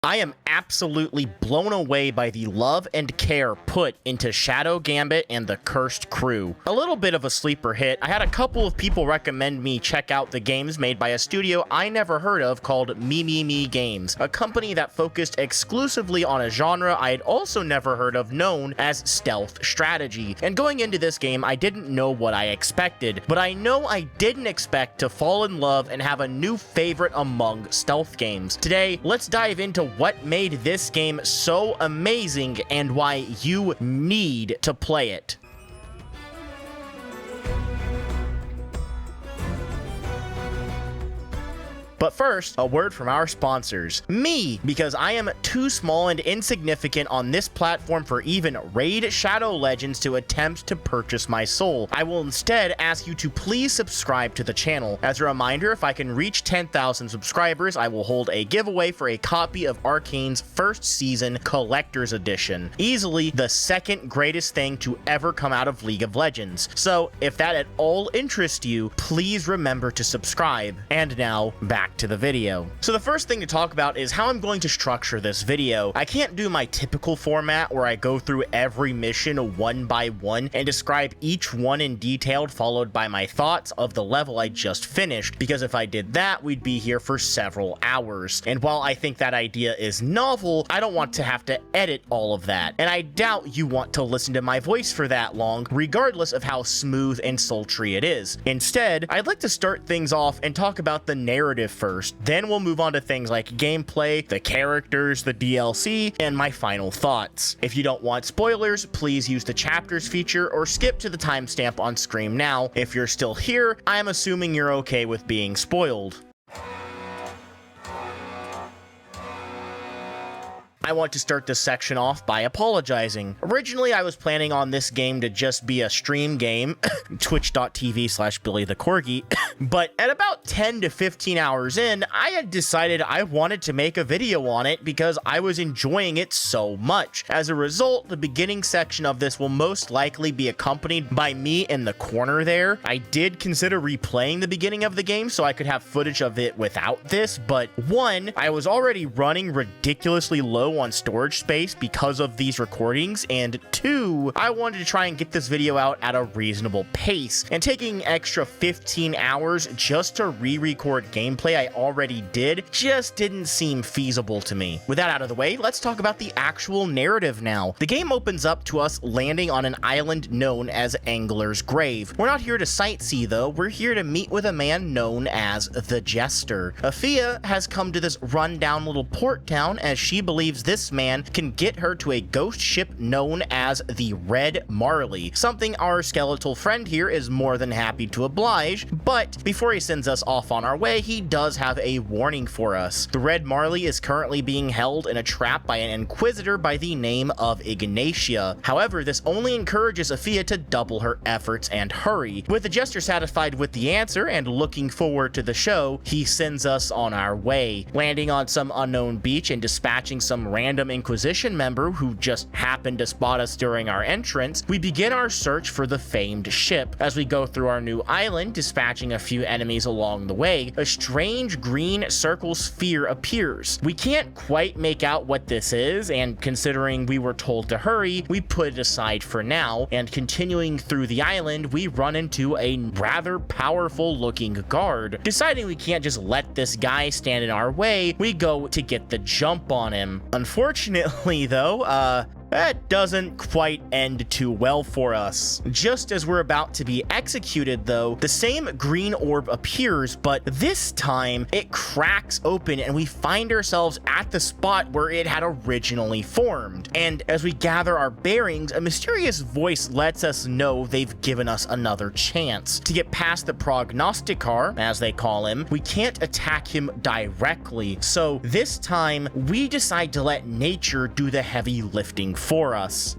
I am absolutely blown away by the love and care put into Shadow Gambit and the Cursed Crew. A little bit of a sleeper hit. I had a couple of people recommend me check out the games made by a studio I never heard of called Mimimi Games, a company that focused exclusively on a genre I had also never heard of known as stealth strategy. And going into this game, I didn't know what I expected, but I know I didn't expect to fall in love and have a new favorite among stealth games. Today, let's dive into what made this game so amazing and why you need to play it. But first, a word from our sponsors. Me, because I am too small and insignificant on this platform for even Raid Shadow Legends to attempt to purchase my soul. I will instead ask you to please subscribe to the channel. As a reminder, if I can reach 10,000 subscribers, I will hold a giveaway for a copy of Arcane's first season Collector's Edition. Easily the second greatest thing to ever come out of League of Legends. So if that at all interests you, please remember to subscribe. And now, back to the video. So the first thing to talk about is how I'm going to structure this video. I can't do my typical format where I go through every mission one by one and describe each one in detail, followed by my thoughts of the level I just finished, because if I did that, we'd be here for several hours. And while I think that idea is novel, I don't want to have to edit all of that. And I doubt you want to listen to my voice for that long, regardless of how smooth and sultry it is. Instead, I'd like to start things off and talk about the narrative first, then we'll move on to things like gameplay, the characters, the DLC, and my final thoughts. If you don't want spoilers, please use the chapters feature or skip to the timestamp on screen now. If you're still here, I'm assuming you're okay with being spoiled. I want to start this section off by apologizing. Originally, I was planning on this game to just be a stream game, twitch.tv/BillyTheCorgi, but at about 10 to 15 hours in, I had decided I wanted to make a video on it because I was enjoying it so much. As a result, the beginning section of this will most likely be accompanied by me in the corner there. I did consider replaying the beginning of the game so I could have footage of it without this, but one, I was already running ridiculously low on storage space because of these recordings, and two, I wanted to try and get this video out at a reasonable pace, and taking extra 15 hours just to re-record gameplay I already did just didn't seem feasible to me. With that out of the way, let's talk about the actual narrative now. The game opens up to us landing on an island known as Angler's Grave. We're not here to sightsee though, we're here to meet with a man known as the Jester. Afia has come to this rundown little port town as she believes this man can get her to a ghost ship known as the Red Marley, something our skeletal friend here is more than happy to oblige, but before he sends us off on our way, he does have a warning for us. The Red Marley is currently being held in a trap by an inquisitor by the name of Ignatia. However, this only encourages Afia to double her efforts and hurry. With the Jester satisfied with the answer and looking forward to the show, he sends us on our way, landing on some unknown beach and dispatching some random Inquisition member who just happened to spot us during our entrance. We begin our search for the famed ship. As we go through our new island, dispatching a few enemies along the way, a strange green circle sphere appears. We can't quite make out what this is, and considering we were told to hurry, we put it aside for now, and continuing through the island, we run into a rather powerful looking guard. Deciding we can't just let this guy stand in our way, we go to get the jump on him. Unfortunately, though, that doesn't quite end too well for us. Just as we're about to be executed, though, the same green orb appears, but this time it cracks open and we find ourselves at the spot where it had originally formed. And as we gather our bearings, a mysterious voice lets us know they've given us another chance. To get past the Prognosticar, as they call him, we can't attack him directly. So this time, we decide to let nature do the heavy lifting for us.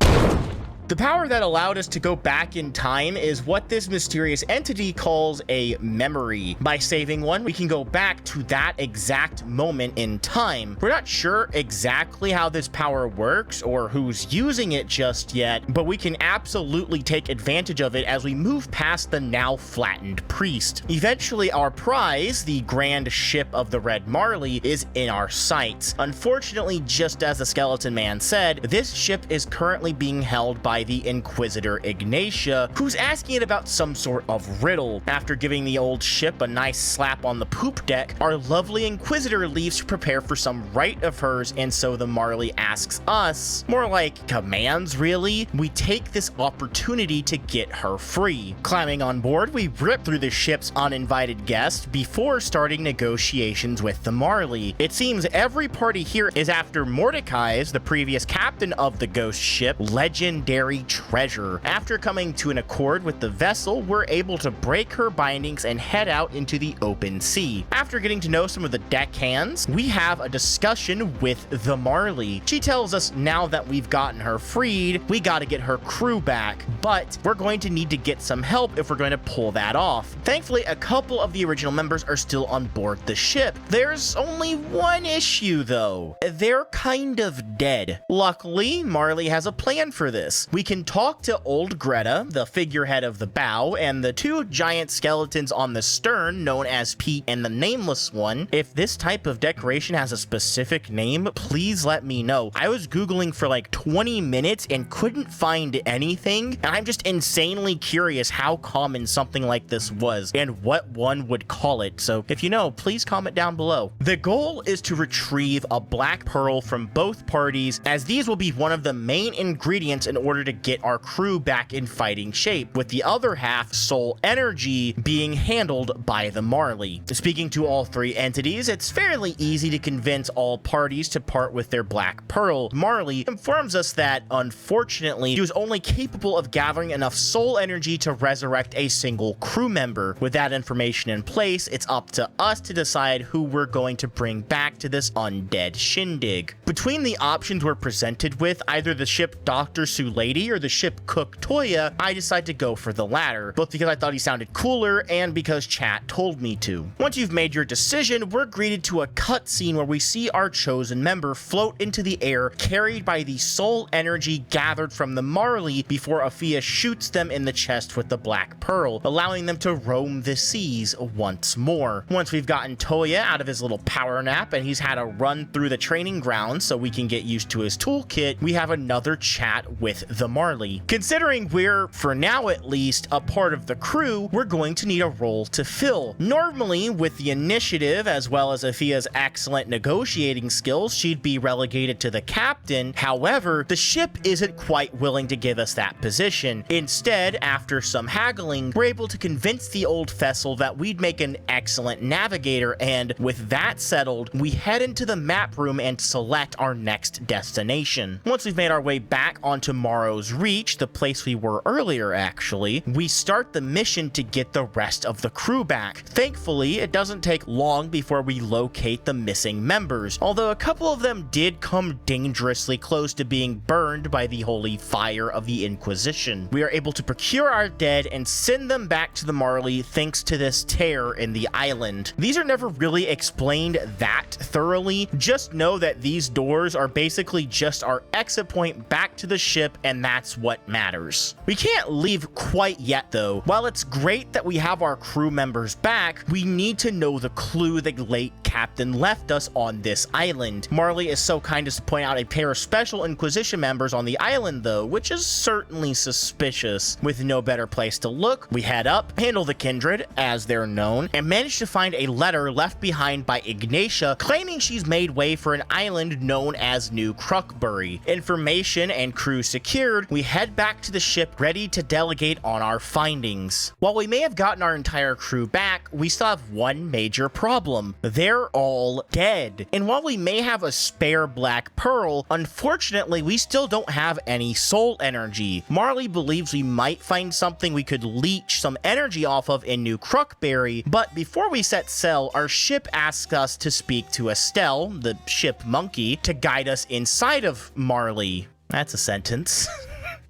The power that allowed us to go back in time is what this mysterious entity calls a memory. By saving one, we can go back to that exact moment in time. We're not sure exactly how this power works or who's using it just yet, but we can absolutely take advantage of it as we move past the now flattened priest. Eventually, our prize, the grand ship of the Red Marley, is in our sights. Unfortunately, just as the Skeleton Man said, this ship is currently being held by the Inquisitor Ignatia, who's asking it about some sort of riddle. After giving the old ship a nice slap on the poop deck, our lovely Inquisitor leaves to prepare for some right of hers, and so the Marley asks us, more like commands really, we take this opportunity to get her free. Climbing on board, we rip through the ship's uninvited guest before starting negotiations with the Marley. It seems every party here is after Mordecai's, the previous captain of the ghost ship, legendary treasure. After coming to an accord with the vessel, we're able to break her bindings and head out into the open sea. After getting to know some of the deckhands, we have a discussion with the Marley. She tells us now that we've gotten her freed, we gotta get her crew back, but we're going to need to get some help if we're going to pull that off. Thankfully, a couple of the original members are still on board the ship. There's only one issue though. They're kind of dead. Luckily, Marley has a plan for this. We can talk to old Greta, the figurehead of the bow, and the two giant skeletons on the stern known as Pete and the Nameless One. If this type of decoration has a specific name, please let me know. I was Googling for like 20 minutes and couldn't find anything, and I'm just insanely curious how common something like this was and what one would call it. So if you know, please comment down below. The goal is to retrieve a black pearl from both parties, as these will be one of the main ingredients in order to get our crew back in fighting shape, with the other half, soul energy, being handled by the Marley. Speaking to all three entities, it's fairly easy to convince all parties to part with their black pearl. Marley informs us that, unfortunately, she was only capable of gathering enough soul energy to resurrect a single crew member. With that information in place, it's up to us to decide who we're going to bring back to this undead shindig. Between the options we're presented with, either the ship Dr. Sulady or the ship Cook Toya, I decide to go for the latter, both because I thought he sounded cooler and because chat told me to. Once you've made your decision, we're greeted to a cutscene where we see our chosen member float into the air, carried by the soul energy gathered from the Marley before Afia shoots them in the chest with the black pearl, allowing them to roam the seas once more. Once we've gotten Toya out of his little power nap and he's had a run through the training grounds so we can get used to his toolkit, we have another chat with the Marley. Considering we're, for now at least, a part of the crew, we're going to need a role to fill. Normally, with the initiative as well as Afia's excellent negotiating skills, she'd be relegated to the captain. However, the ship isn't quite willing to give us that position. Instead, after some haggling, we're able to convince the old vessel that we'd make an excellent navigator, and with that settled, we head into the map room and select our next destination. Once we've made our way back onto Morrow's Reach, the place we were earlier actually, we start the mission to get the rest of the crew back. Thankfully, it doesn't take long before we locate the missing members, although a couple of them did come dangerously close to being burned by the holy fire of the Inquisition. We are able to procure our dead and send them back to the Marley thanks to this tear in the island. These are never really explained that thoroughly, just know that these doors are basically just our exit point back to the ship, and that's what matters. We can't leave quite yet though. While it's great that we have our crew members back, we need to know the clue the late captain left us on this island. Marley is so kind as to point out a pair of special Inquisition members on the island though, which is certainly suspicious. With no better place to look, we head up, handle the kindred, as they're known, and manage to find a letter left behind by Ignatia claiming she's made way for an island known as New Cruckbury. Information and crew secured, we head back to the ship ready to delegate on our findings. While we may have gotten our entire crew back, we still have one major problem. They're all dead. And while we may have a spare black pearl, unfortunately we still don't have any soul energy. Marley believes we might find something we could leech some energy off of in New Cruckbury, but before we set sail, our ship asks us to speak to Estelle, the ship monkey, to guide us inside of Marley. That's a sentence.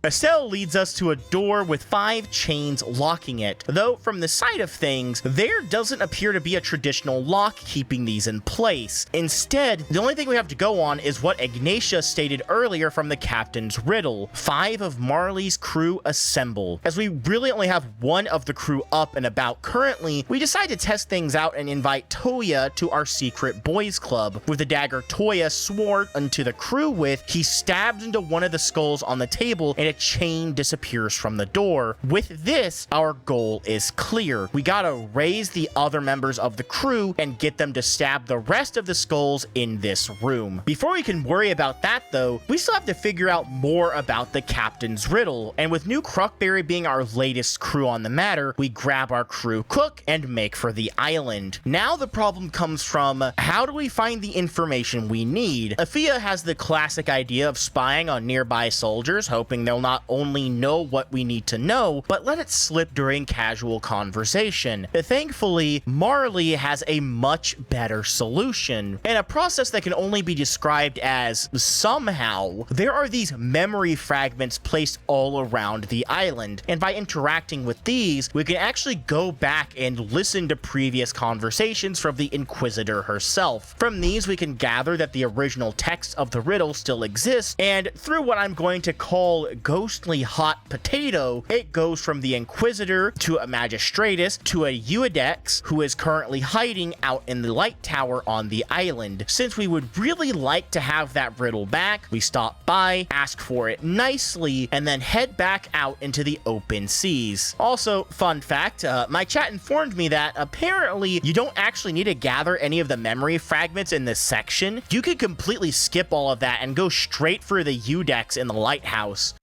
A cell leads us to a door with 5 chains locking it, though from the side of things, there doesn't appear to be a traditional lock keeping these in place. Instead, the only thing we have to go on is what Ignatia stated earlier from the captain's riddle: 5 of Marley's crew assemble. As we really only have one of the crew up and about currently, we decide to test things out and invite Toya to our secret boys club. With the dagger Toya swore unto the crew with, he stabs into one of the skulls on the table and a chain disappears from the door. With this, our goal is clear. We gotta raise the other members of the crew and get them to stab the rest of the skulls in this room. Before we can worry about that though, we still have to figure out more about the captain's riddle, and with New Cruckberry being our latest crew on the matter, we grab our crew cook and make for the island. Now the problem comes from, how do we find the information we need? Afia has the classic idea of spying on nearby soldiers, hoping they'll not only know what we need to know, but let it slip during casual conversation. Thankfully, Marley has a much better solution, and a process that can only be described as somehow. There are these memory fragments placed all around the island, and by interacting with these, we can actually go back and listen to previous conversations from the Inquisitor herself. From these, we can gather that the original text of the riddle still exists, and through what I'm going to call ghostly hot potato, it goes from the Inquisitor to a Magistratus to a Eudex, who is currently hiding out in the light tower on the island. Since we would really like to have that riddle back, we stop by, ask for it nicely, and then head back out into the open seas. Also, fun fact, my chat informed me that apparently you don't actually need to gather any of the memory fragments in this section. You could completely skip all of that and go straight for the Eudex in the lighthouse.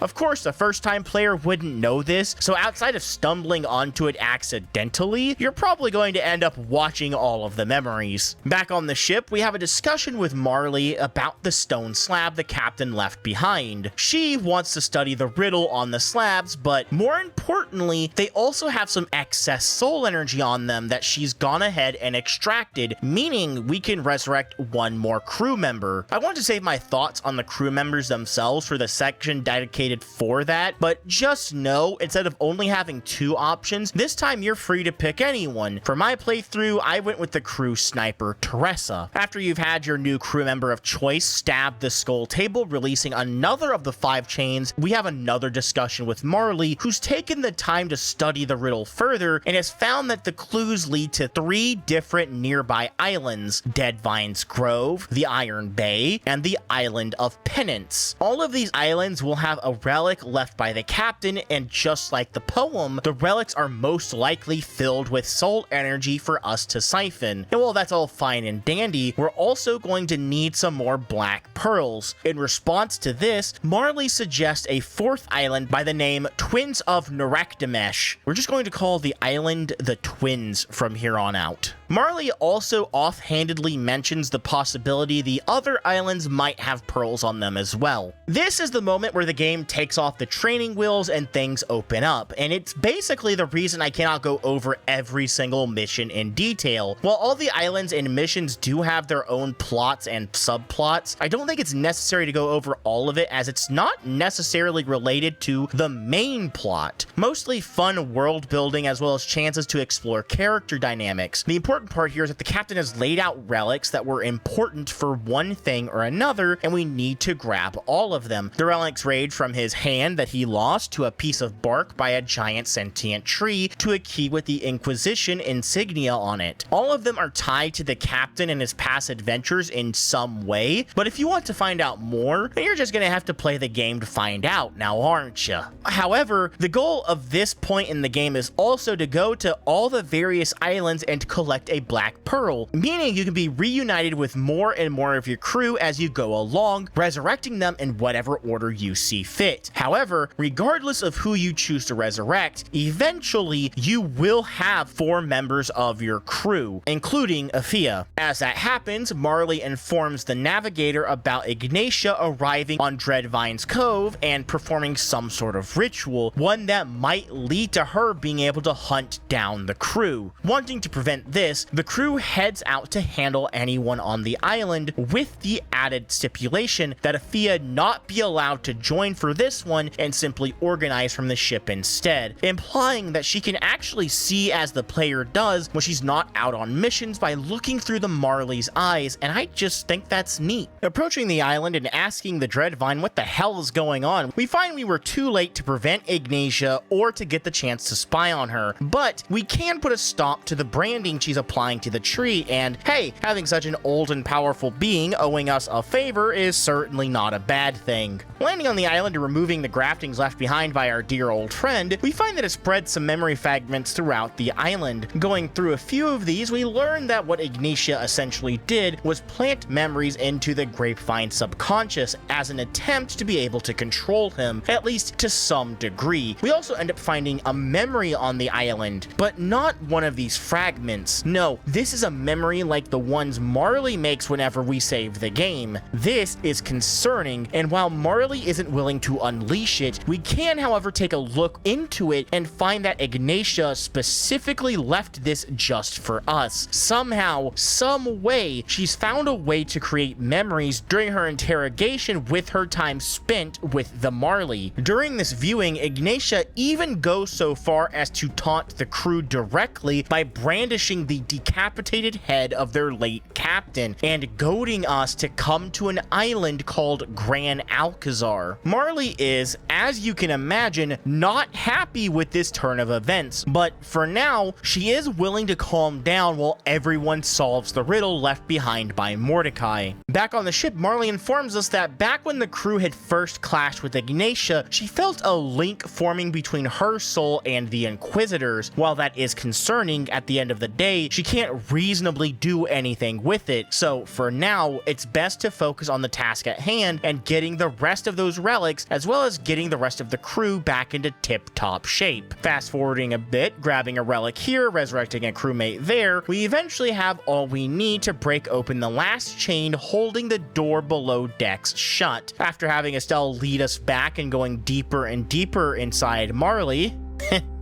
Of course, a first-time player wouldn't know this, so outside of stumbling onto it accidentally, you're probably going to end up watching all of the memories. Back on the ship, we have a discussion with Marley about the stone slab the captain left behind. She wants to study the riddle on the slabs, but more importantly, they also have some excess soul energy on them that she's gone ahead and extracted, meaning we can resurrect one more crew member. I want to save my thoughts on the crew members themselves for the section dedicated for that, but just know, instead of only having 2 options, this time you're free to pick anyone. For my playthrough, I went with the crew sniper Teresa. After you've had your new crew member of choice stab the skull table, releasing another of the 5 chains, we have another discussion with Marley, who's taken the time to study the riddle further and has found that the clues lead to 3 different nearby islands: Deadvine's Grove, the Iron Bay, and the Island of Penance. All of these islands will have a relic left by the captain, and just like the poem, the relics are most likely filled with soul energy for us to siphon. And while that's all fine and dandy, we're also going to need some more black pearls. In response to this, Marley suggests a 4th island by the name Twins of Nerekdamesh. We're just going to call the island the Twins from here on out. Marley also offhandedly mentions the possibility the other islands might have pearls on them as well. This is the moment where the game takes off the training wheels and things open up, and it's basically the reason I cannot go over every single mission in detail. While all the islands and missions do have their own plots and subplots, I don't think it's necessary to go over all of it, as it's not necessarily related to the main plot. Mostly fun world building as well as chances to explore character dynamics. The important part here is that the captain has laid out relics that were important for one thing or another, and we need to grab all of them. The relics range from his hand that he lost to a piece of bark by a giant sentient tree to a key with the Inquisition insignia on it. All of them are tied to the captain and his past adventures in some way, but if you want to find out more, then you're just gonna have to play the game to find out now, aren't you? However, the goal of this point in the game is also to go to all the various islands and collect a black pearl, meaning you can be reunited with more and more of your crew as you go along, resurrecting them in whatever order you see fit. However, regardless of who you choose to resurrect, eventually you will have 4 members of your crew, including Afia. As that happens, Marley informs the navigator about Ignatia arriving on Dreadvine's Cove and performing some sort of ritual, one that might lead to her being able to hunt down the crew. Wanting to prevent this, this, the crew heads out to handle anyone on the island, with the added stipulation that Afia not be allowed to join for this one and simply organize from the ship instead, implying that she can actually see as the player does when she's not out on missions by looking through the Marley's eyes, and I just think that's neat. Approaching the island and asking the Dreadvine what the hell is going on, we find we were too late to prevent Ignatia or to get the chance to spy on her, but we can put a stop to the branding she's applying to the tree, and hey, having such an old and powerful being owing us a favor is certainly not a bad thing. Landing on the island and removing the graftings left behind by our dear old friend, we find that it spreads some memory fragments throughout the island. Going through a few of these, we learn that what Ignatia essentially did was plant memories into the Grapevine subconscious as an attempt to be able to control him, at least to some degree. We also end up finding a memory on the island, but not one of these fragments. No, this is a memory like the ones Marley makes whenever we save the game. This is concerning, and while Marley isn't willing to unleash it, we can, however, take a look into it and find that Ignatia specifically left this just for us. Somehow, some way, she's found a way to create memories during her interrogation with her time spent with the Marley. During this viewing, Ignatia even goes so far as to taunt the crew directly by brandishing the decapitated head of their late captain and goading us to come to an island called Gran Alcazar. Marley is, as you can imagine, not happy with this turn of events, but for now, she is willing to calm down while everyone solves the riddle left behind by Mordecai. Back on the ship, Marley informs us that back when the crew had first clashed with Ignatia, she felt a link forming between her soul and the Inquisitors. While that is concerning, at the end of the day, she can't reasonably do anything with it, so for now, it's best to focus on the task at hand and getting the rest of those relics, as well as getting the rest of the crew back into tip-top shape. Fast forwarding a bit, grabbing a relic here, resurrecting a crewmate there, we eventually have all we need to break open the last chain holding the door below decks shut. After having Estelle lead us back and going deeper and deeper inside Marley,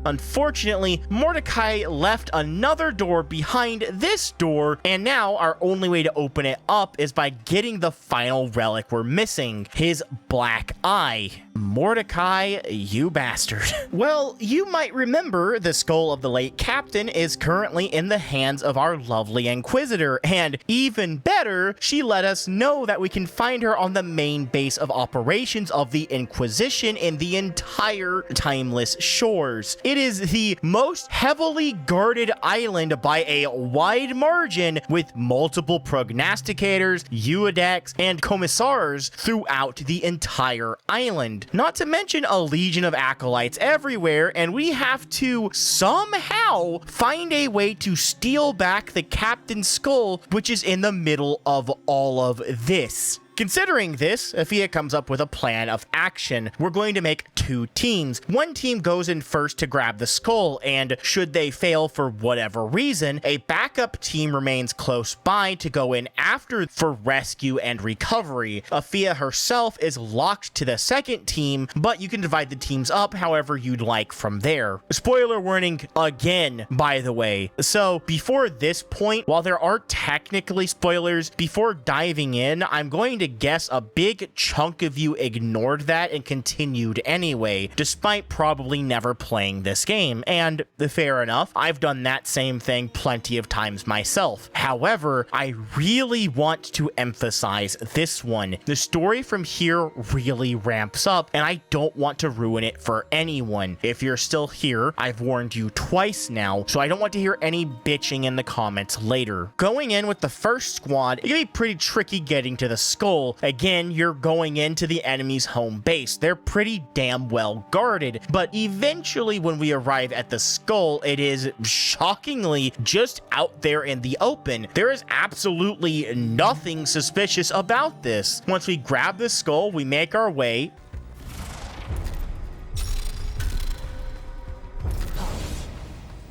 unfortunately, Mordecai left another door behind this door, and now our only way to open it up is by getting the final relic we're missing, his black eye. Mordecai, you bastard. Well, you might remember the skull of the late captain is currently in the hands of our lovely Inquisitor, and even better, she let us know that we can find her on the main base of operations of the Inquisition in the entire Timeless Shores. It is the most heavily guarded island by a wide margin, with multiple prognosticators, eudex, and commissars throughout the entire island. Not to mention a legion of acolytes everywhere, and we have to somehow find a way to steal back the captain's skull, which is in the middle of all of this. Considering this, Afia comes up with a plan of action. We're going to make two teams. One team goes in first to grab the skull, and should they fail for whatever reason, a backup team remains close by to go in after for rescue and recovery. Afia herself is locked to the second team, but you can divide the teams up however you'd like from there. Spoiler warning again, by the way. So before this point, while there are technically spoilers, before diving in, I'm going to guess a big chunk of you ignored that and continued anyway, despite probably never playing this game. And fair enough, I've done that same thing plenty of times myself. However, I really want to emphasize this one. The story from here really ramps up, and I don't want to ruin it for anyone. If you're still here, I've warned you twice now, so I don't want to hear any bitching in the comments later. Going in with the first squad, it can be pretty tricky getting to the skull. Again, you're going into the enemy's home base. They're pretty damn well guarded, but eventually when we arrive at the skull, it is shockingly just out there in the open. There is absolutely nothing suspicious about this. Once we grab the skull, we make our way.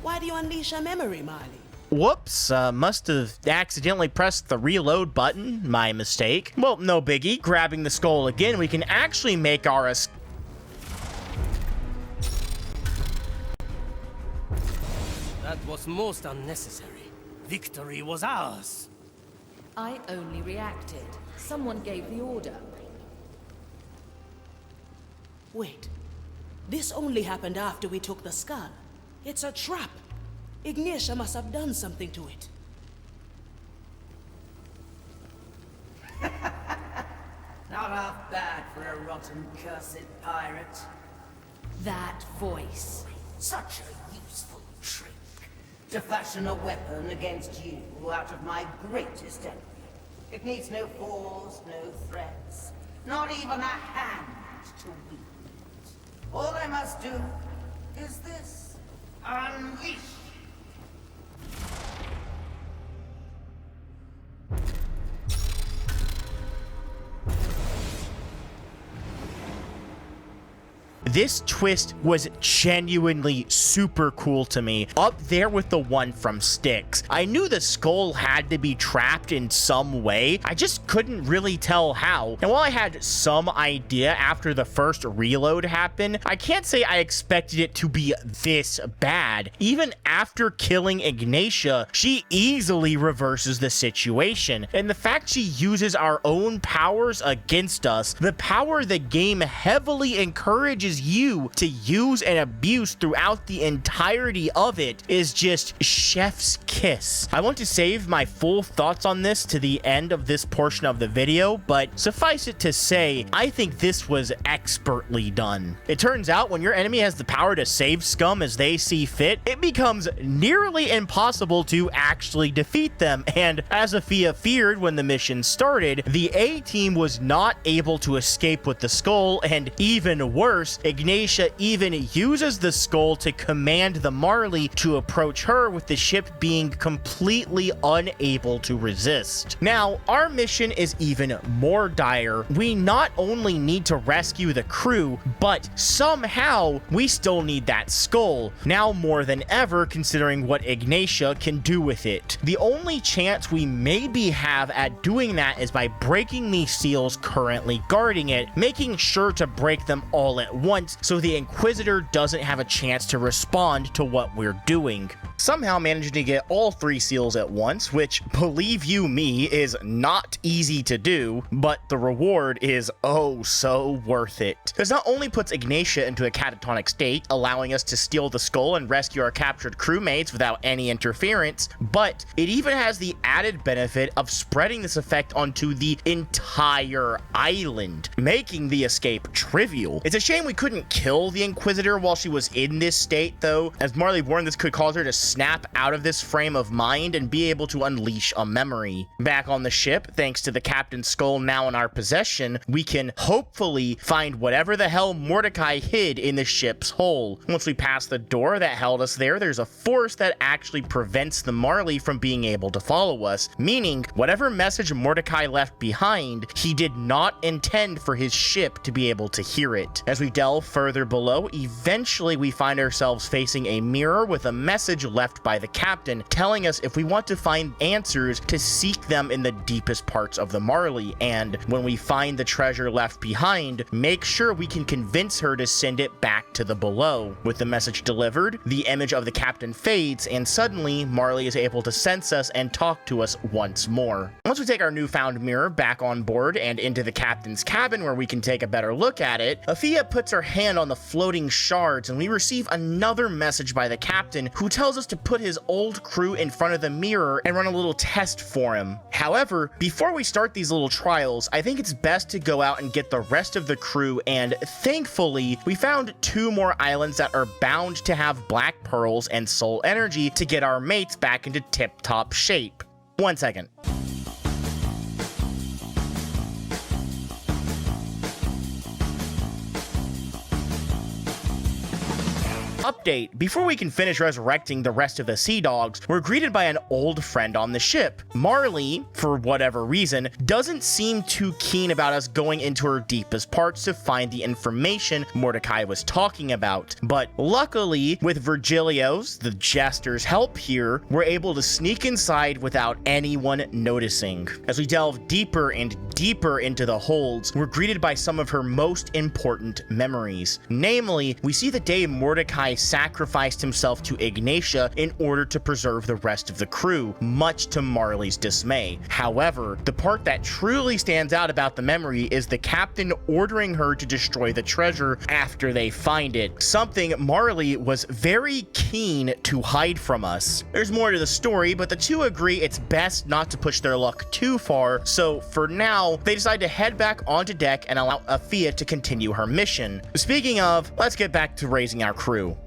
Why do you unleash a memory, Marley? Whoops, must have accidentally pressed the reload button. My mistake. Well, no biggie. Grabbing the skull again, we can actually make our escape. That was most unnecessary. Victory was ours. I only reacted. Someone gave the order. Wait. This only happened after we took the skull. It's a trap. Ignatia must have done something to it. Not half bad for a rotten, cursed pirate. That voice. Such a useful trick. To fashion a weapon against you out of my greatest enemy. It needs no force, no threats. Not even a hand to wield it. All I must do is this. Unleash. This twist was genuinely super cool to me, up there with the one from Styx. I knew the skull had to be trapped in some way, I just couldn't really tell how. And while I had some idea after the first reload happened, I can't say I expected it to be this bad. Even after killing Ignatia, she easily reverses the situation. And the fact she uses our own powers against us, the power the game heavily encourages you to use and abuse throughout the entirety of it, is just chef's kiss. I want to save my full thoughts on this to the end of this portion of the video, but suffice it to say, I think this was expertly done. It turns out when your enemy has the power to save scum as they see fit, it becomes nearly impossible to actually defeat them, and as Athia feared when the mission started, the A team was not able to escape with the skull, and even worse, Ignatia even uses the skull to command the Marley to approach her, with the ship being completely unable to resist. Now, our mission is even more dire. We not only need to rescue the crew, but somehow we still need that skull, now more than ever considering what Ignatia can do with it. The only chance we maybe have at doing that is by breaking the seals currently guarding it, making sure to break them all at once so the Inquisitor doesn't have a chance to respond to what we're doing. Somehow managing to get all 3 seals at once, which, believe you me, is not easy to do, but the reward is oh so worth it. This not only puts Ignatia into a catatonic state, allowing us to steal the skull and rescue our captured crewmates without any interference, but it even has the added benefit of spreading this effect onto the entire island, making the escape trivial. It's a shame we couldn't kill the Inquisitor while she was in this state though, as Marley warned this could cause her to snap out of this frame of mind and be able to unleash a memory. Back on the ship, thanks to the captain's skull now in our possession, we can hopefully find whatever the hell Mordecai hid in the ship's hull. Once we pass the door that held us there, there's a force that actually prevents the Marley from being able to follow us, meaning whatever message Mordecai left behind, he did not intend for his ship to be able to hear it. As we delve further below, eventually we find ourselves facing a mirror with a message left by the captain telling us if we want to find answers to seek them in the deepest parts of the Marley, and when we find the treasure left behind, make sure we can convince her to send it back to the below. With the message delivered, the image of the captain fades, and suddenly Marley is able to sense us and talk to us once more. Once we take our newfound mirror back on board and into the captain's cabin where we can take a better look at it, Athia puts her hand on the floating shards and we receive another message by the captain who tells us to put his old crew in front of the mirror and run a little test for him. However, before we start these little trials, I think it's best to go out and get the rest of the crew, and thankfully, we found 2 more islands that are bound to have black pearls and soul energy to get our mates back into tip-top shape. 1 second. Update: before we can finish resurrecting the rest of the sea dogs, we're greeted by an old friend on the ship. Marley, for whatever reason, doesn't seem too keen about us going into her deepest parts to find the information Mordecai was talking about, but luckily, with Virgilio's, the jester's help here, we're able to sneak inside without anyone noticing. As we delve deeper and deeper into the holds, we're greeted by some of her most important memories. Namely, we see the day Mordecai Mordecai sacrificed himself to Ignatia in order to preserve the rest of the crew, much to Marley's dismay. However, the part that truly stands out about the memory is the captain ordering her to destroy the treasure after they find it, something Marley was very keen to hide from us. There's more to the story, but the two agree it's best not to push their luck too far, so for now, they decide to head back onto deck and allow Afia to continue her mission. Speaking of, let's get back to raising our crew.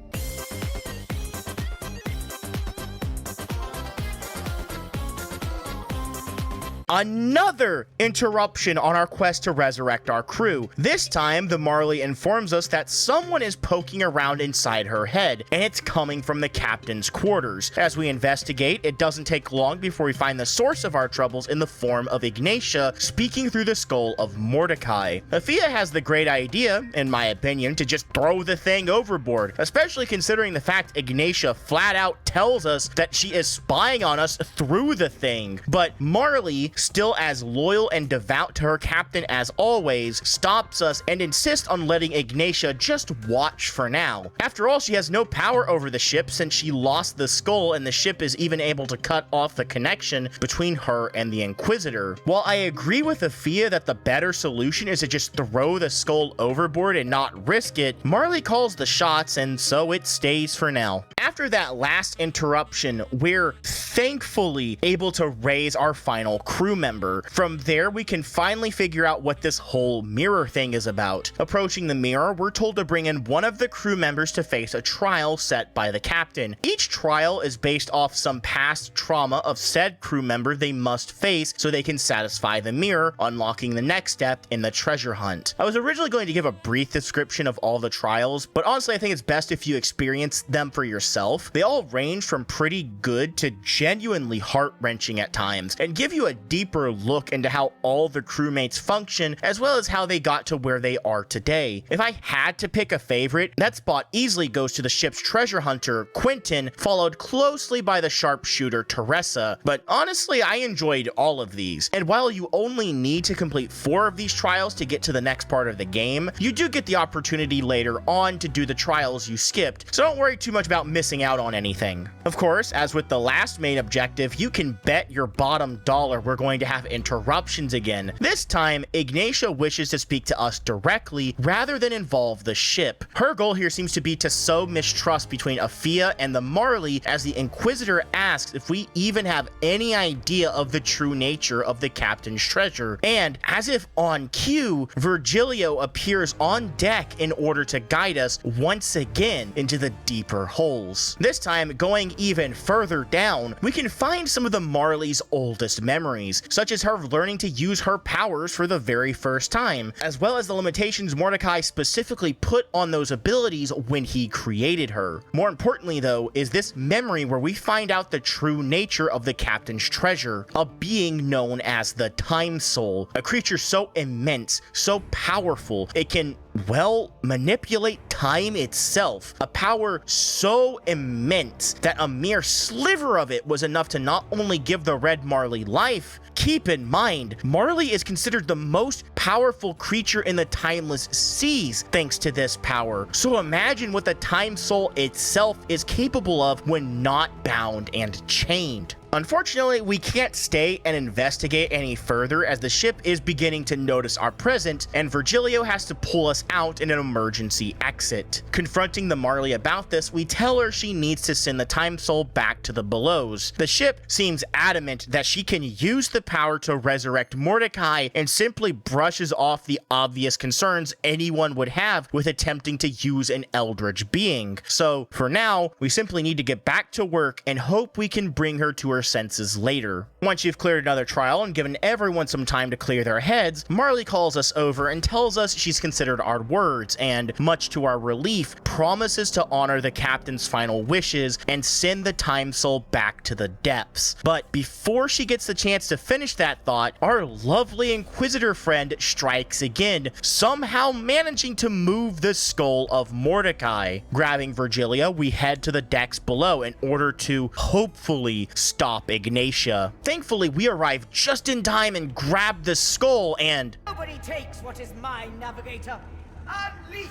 Another interruption on our quest to resurrect our crew. This time, the Marley informs us that someone is poking around inside her head, and it's coming from the captain's quarters. As we investigate, it doesn't take long before we find the source of our troubles in the form of Ignatia speaking through the skull of Mordecai. Afia has the great idea, in my opinion, to just throw the thing overboard, especially considering the fact Ignatia flat out tells us that she is spying on us through the thing. But Marley, still as loyal and devout to her captain as always, stops us and insists on letting Ignatia just watch for now. After all, she has no power over the ship since she lost the skull, and the ship is even able to cut off the connection between her and the Inquisitor. While I agree with Afia that the better solution is to just throw the skull overboard and not risk it, Marley calls the shots, and so it stays for now. After that last interruption, we're thankfully able to raise our final crew member. From there, we can finally figure out what this whole mirror thing is about. Approaching the mirror, we're told to bring in one of the crew members to face a trial set by the captain. Each trial is based off some past trauma of said crew member they must face so they can satisfy the mirror, unlocking the next step in the treasure hunt. I was originally going to give a brief description of all the trials, but honestly I think it's best if you experience them for yourself. They all range from pretty good to genuinely heart-wrenching at times, and give you a deeper look into how all the crewmates function, as well as how they got to where they are today. If I had to pick a favorite, that spot easily goes to the ship's treasure hunter, Quentin, followed closely by the sharpshooter, Teresa, but honestly, I enjoyed all of these. And while you only need to complete 4 of these trials to get to the next part of the game, you do get the opportunity later on to do the trials you skipped, so don't worry too much about missing out on anything. Of course, as with the last main objective, you can bet your bottom dollar we're going to have interruptions again. This time, Ignatia wishes to speak to us directly rather than involve the ship. Her goal here seems to be to sow mistrust between Afia and the Marley, as the Inquisitor asks if we even have any idea of the true nature of the captain's treasure. And as if on cue, Virgilio appears on deck in order to guide us once again into the deeper holes. This time, going even further down, we can find some of the Marley's oldest memories, such as her learning to use her powers for the very first time, as well as the limitations Mordecai specifically put on those abilities when he created her. More importantly though, is this memory where we find out the true nature of the captain's treasure, a being known as the Time Soul, a creature so immense, so powerful, it can, well, manipulate time itself, a power so immense that a mere sliver of it was enough to not only give the Red Marley life. Keep in mind, Marley is considered the most powerful creature in the timeless seas thanks to this power, so imagine what the Time Soul itself is capable of when not bound and chained. Unfortunately, we can't stay and investigate any further as the ship is beginning to notice our presence, and Virgilio has to pull us out in an emergency exit. Confronting the Marley about this, we tell her she needs to send the Time Soul back to the Belows. The ship seems adamant that she can use the power to resurrect Mordecai and simply brushes off the obvious concerns anyone would have with attempting to use an eldritch being. So for now, we simply need to get back to work and hope we can bring her to her senses later. Once you've cleared another trial and given everyone some time to clear their heads, Marley calls us over and tells us she's considered our words and, much to our relief, promises to honor the captain's final wishes and send the Time Soul back to the depths. But before she gets the chance to finish that thought, our lovely Inquisitor friend strikes again, somehow managing to move the skull of Mordecai. Grabbing Virgilia, we head to the decks below in order to hopefully stop Ignatia. Thankfully, we arrive just in time and grab the skull and... Nobody takes what is mine, Navigator. Unleash!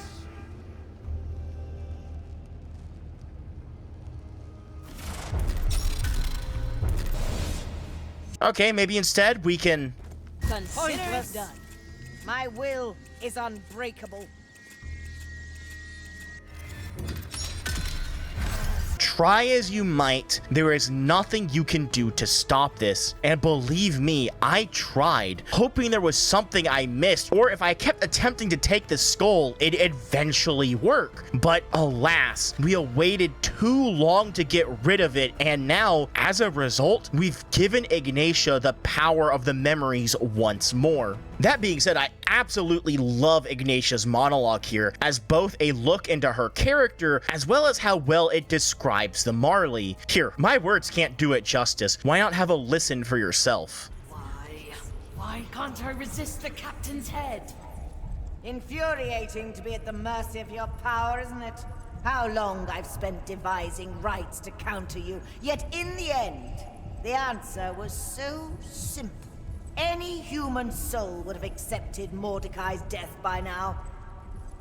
Okay, maybe instead we can... Consider it Pointless. done. My will is unbreakable. Try as you might, there is nothing you can do to stop this. And believe me, I tried, hoping there was something I missed, or if I kept attempting to take the skull, it'd eventually work. But alas, we awaited too long to get rid of it, and now, as a result, we've given Ignatia the power of the memories once more. That being said, I absolutely love Ignatia's monologue here, as both a look into her character, as well as how well it describes the Marley. Here, my words can't do it justice. Why not have a listen for yourself? Why can't I resist the captain's head? Infuriating to be at the mercy of your power, isn't it? How long I've spent devising rites to counter you, yet in the end, the answer was so simple. Any human soul would have accepted Mordecai's death by now.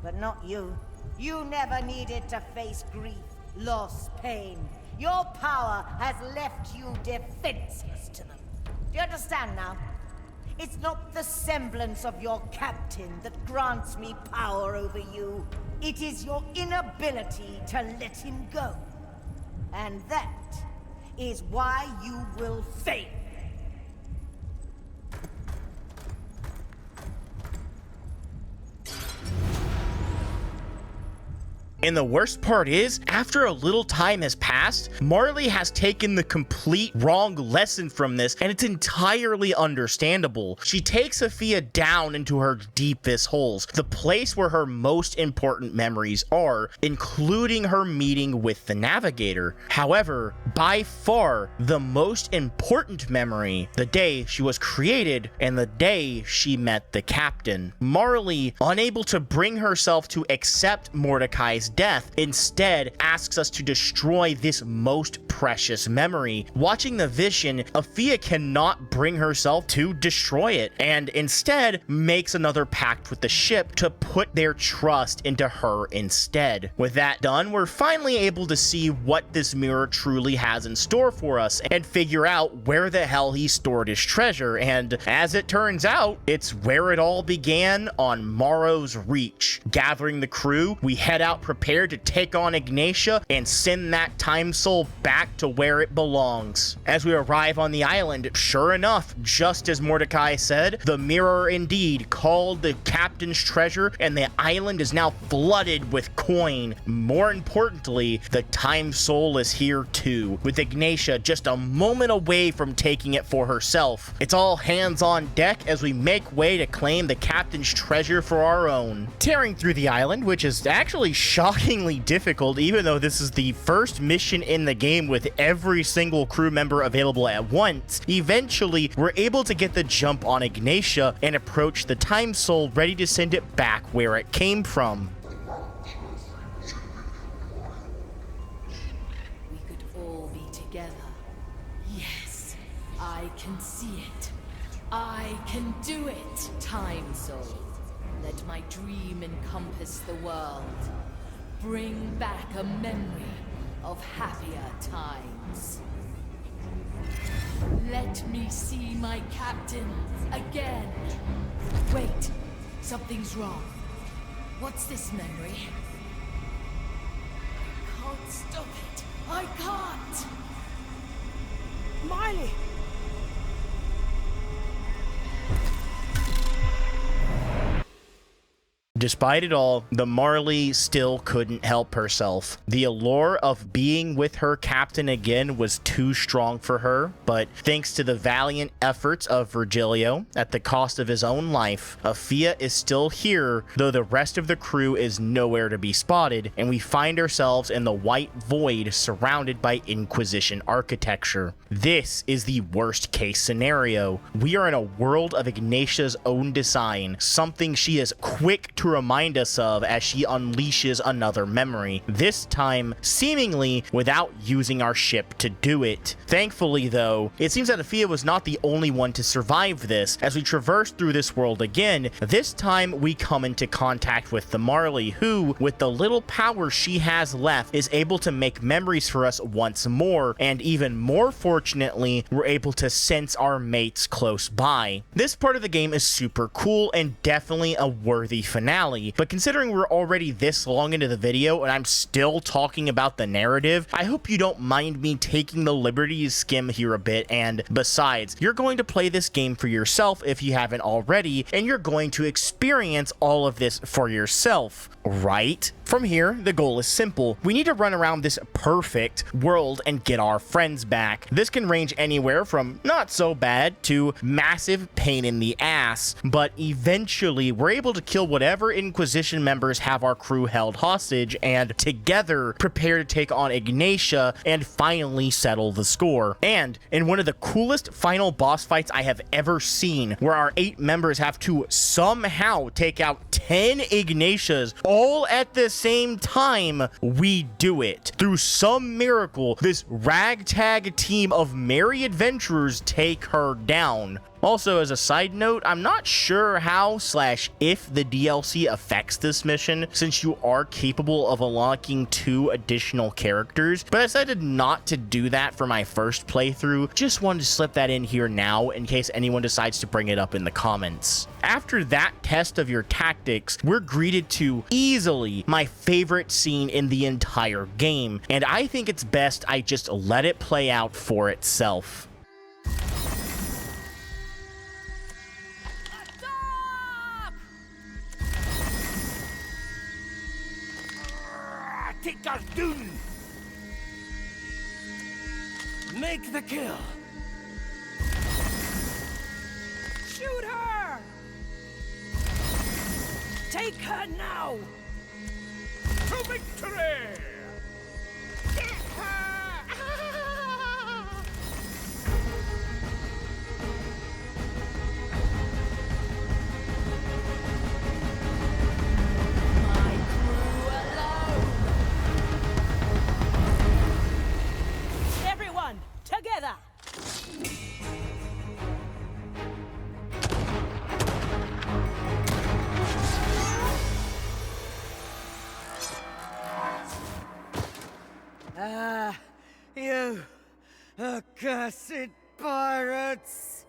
But not you. You never needed to face grief, loss, pain. Your power has left you defenseless to them. Do you understand now? It's not the semblance of your captain that grants me power over you. It is your inability to let him go. And that is why you will fail. And the worst part is, after a little time has passed, Marley has taken the complete wrong lesson from this, and it's entirely understandable. She takes Sophia down into her deepest holes, the place where her most important memories are, including her meeting with the Navigator. However, by far, the most important memory, the day she was created and the day she met the captain. Marley, unable to bring herself to accept Mordecai's death, instead asks us to destroy this most precious memory. Watching the vision, Sophia cannot bring herself to destroy it, and instead makes another pact with the ship to put their trust into her instead. With that done, we're finally able to see what this mirror truly has in store for us and figure out where the hell he stored his treasure, and as it turns out, it's where it all began on Morrow's Reach. Gathering the crew, we head out prepared to take on Ignatia and send that time soul back to where it belongs. As we arrive on the island, sure enough, just as Mordecai said, the mirror indeed called the captain's treasure, and the island is now flooded with coin. More importantly, the time soul is here too, with Ignatia just a moment away from taking it for herself. It's all hands on deck as we make way to claim the captain's treasure for our own. Tearing through the island, which is actually shockingly difficult, even though this is the first mission in the game with every single crew member available at once. Eventually, we're able to get the jump on Ignatia and approach the time soul, ready to send it back where it came from. We could all be together. Yes, I can see it. I can do it. Time soul, let my dream encompass the world. Bring back a memory of happier times. Let me see my captain again. Wait, something's wrong. What's this memory? I can't stop it. I can't! Marley! Despite it all, the Marley still couldn't help herself. The allure of being with her captain again was too strong for her, but thanks to the valiant efforts of Virgilio, at the cost of his own life, Sophia is still here, though the rest of the crew is nowhere to be spotted, and we find ourselves in the white void surrounded by Inquisition architecture. This is the worst case scenario. We are in a world of Ignatia's own design, something she is quick to remind us of as she unleashes another memory, this time seemingly without using our ship to do it. Thankfully though, it seems that Afia was not the only one to survive this. As we traverse through this world again, this time we come into contact with the Marley, who, with the little power she has left, is able to make memories for us once more, and even more fortunately, we're able to sense our mates close by. This part of the game is super cool and definitely a worthy finale, but considering we're already this long into the video and I'm still talking about the narrative, I hope you don't mind me taking the liberty to skim here a bit, and besides, you're going to play this game for yourself if you haven't already, and you're going to experience all of this for yourself, right? From here, the goal is simple. We need to run around this perfect world and get our friends back. This can range anywhere from not so bad to massive pain in the ass, but eventually we're able to kill whatever Inquisition members have our crew held hostage and together prepare to take on Ignatia and finally settle the score. And in one of the coolest final boss fights I have ever seen, where our 8 members have to somehow take out 10 Ignatias all at the same time, we do it. Through some miracle, this ragtag team of merry adventurers take her down. Also, as a side note, I'm not sure how / if the DLC affects this mission, since you are capable of unlocking 2 additional characters, but I decided not to do that for my first playthrough. Just wanted to slip that in here now in case anyone decides to bring it up in the comments. After that test of your tactics, we're greeted to easily my favorite scene in the entire game, and I think it's best I just let it play out for itself. Take us down! Make the kill! Shoot her! Take her now! To victory! Get her! My crew alone! Everyone, together! You accursed pirates!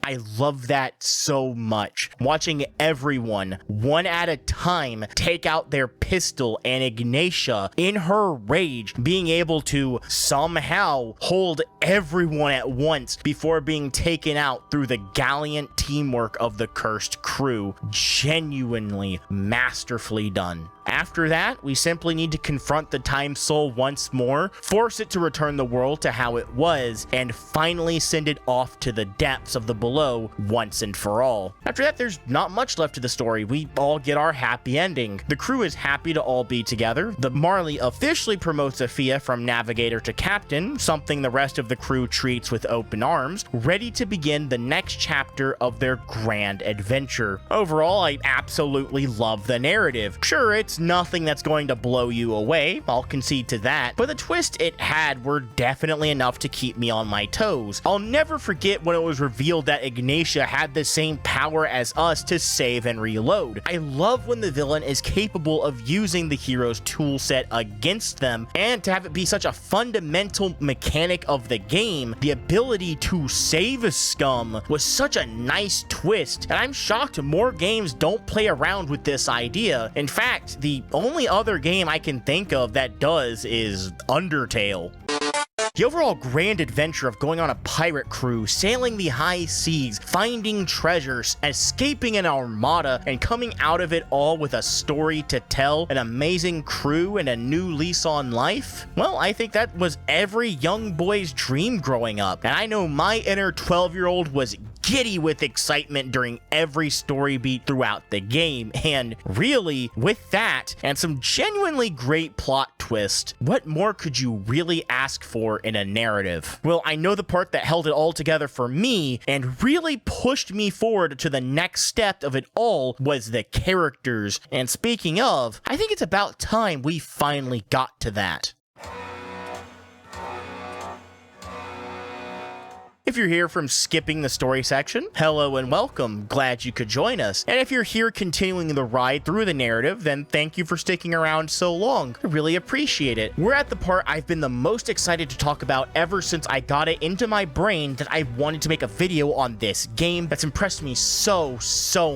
I love that so much. Watching everyone, one at a time, take out their pistol, and Ignatia, in her rage, being able to somehow hold everyone at once before being taken out through the gallant teamwork of the cursed crew. Genuinely masterfully done. After that, we simply need to confront the Time Soul once more, force it to return the world to how it was, and finally send it off to the depths of the below once and for all. After that, there's not much left to the story. We all get our happy ending. The crew is happy to all be together. The Marley officially promotes Afia from navigator to captain, something the rest of the crew treats with open arms, ready to begin the next chapter of their grand adventure. Overall, I absolutely love the narrative. Sure, it's nothing that's going to blow you away, I'll concede to that, but the twist it had were definitely enough to keep me on my toes. I'll never forget when it was revealed that Ignatia had the same power as us to save and reload. I love when the villain is capable of using the hero's toolset against them, and to have it be such a fundamental mechanic of the game, the ability to save a scum was such a nice twist, and I'm shocked more games don't play around with this idea. In fact, the only other game I can think of that does is Undertale. The overall grand adventure of going on a pirate crew, sailing the high seas, finding treasures, escaping an armada, and coming out of it all with a story to tell, an amazing crew, and a new lease on life? Well, I think that was every young boy's dream growing up, and I know my inner 12-year-old was giddy with excitement during every story beat throughout the game, and really, with that, and some genuinely great plot twist, what more could you really ask for in a narrative? Well, I know the part that held it all together for me, and really pushed me forward to the next step of it all, was the characters, and speaking of, I think it's about time we finally got to that. If you're here from skipping the story section, hello and welcome, glad you could join us. And if you're here continuing the ride through the narrative, then thank you for sticking around so long. I really appreciate it. We're at the part I've been the most excited to talk about ever since I got it into my brain that I wanted to make a video on this game that's impressed me so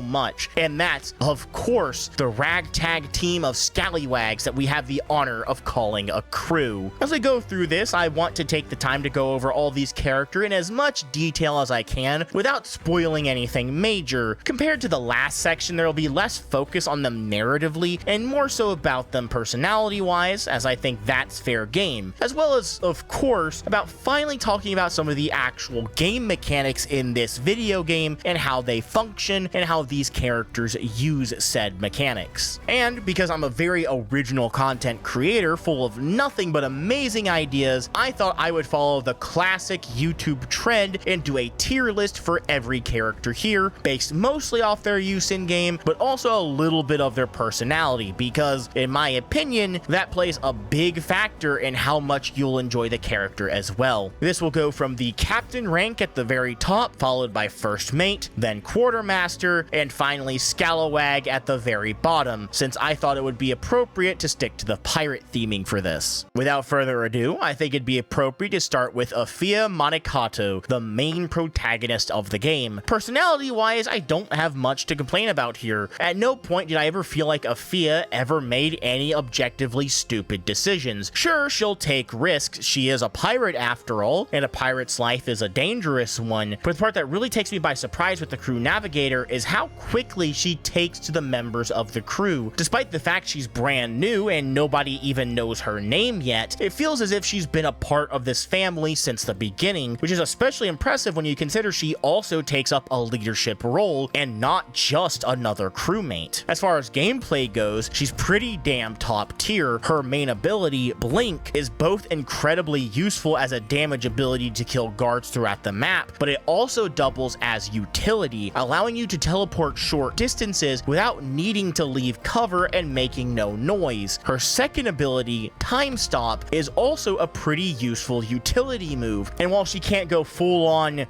much. And that's, of course, the ragtag team of scallywags that we have the honor of calling a crew. As we go through this, I want to take the time to go over all these characters in as much detail as I can without spoiling anything major. Compared to the last section, there will be less focus on them narratively and more so about them personality-wise, as I think that's fair game, as well as, of course, about finally talking about some of the actual game mechanics in this video game and how they function and how these characters use said mechanics. And because I'm a very original content creator full of nothing but amazing ideas, I thought I would follow the classic YouTube trend and do a tier list for every character here, based mostly off their use in game, but also a little bit of their personality, because in my opinion, that plays a big factor in how much you'll enjoy the character as well. This will go from the captain rank at the very top, followed by first mate, then quartermaster, and finally scalawag at the very bottom, since I thought it would be appropriate to stick to the pirate theming for this. Without further ado, I think it'd be appropriate to start with Afia Monocato, the main protagonist of the game. Personality-wise, I don't have much to complain about here. At no point did I ever feel like Afia ever made any objectively stupid decisions. Sure, she'll take risks, she is a pirate after all, and a pirate's life is a dangerous one, but the part that really takes me by surprise with the crew navigator is how quickly she takes to the members of the crew. Despite the fact she's brand new and nobody even knows her name yet, it feels as if she's been a part of this family since the beginning, which is especially impressive when you consider she also takes up a leadership role and not just another crewmate. As far as gameplay goes, she's pretty damn top tier. Her main ability, Blink, is both incredibly useful as a damage ability to kill guards throughout the map, but it also doubles as utility, allowing you to teleport short distances without needing to leave cover and making no noise. Her second ability, Time Stop, is also a pretty useful utility move, and while she can't go full on,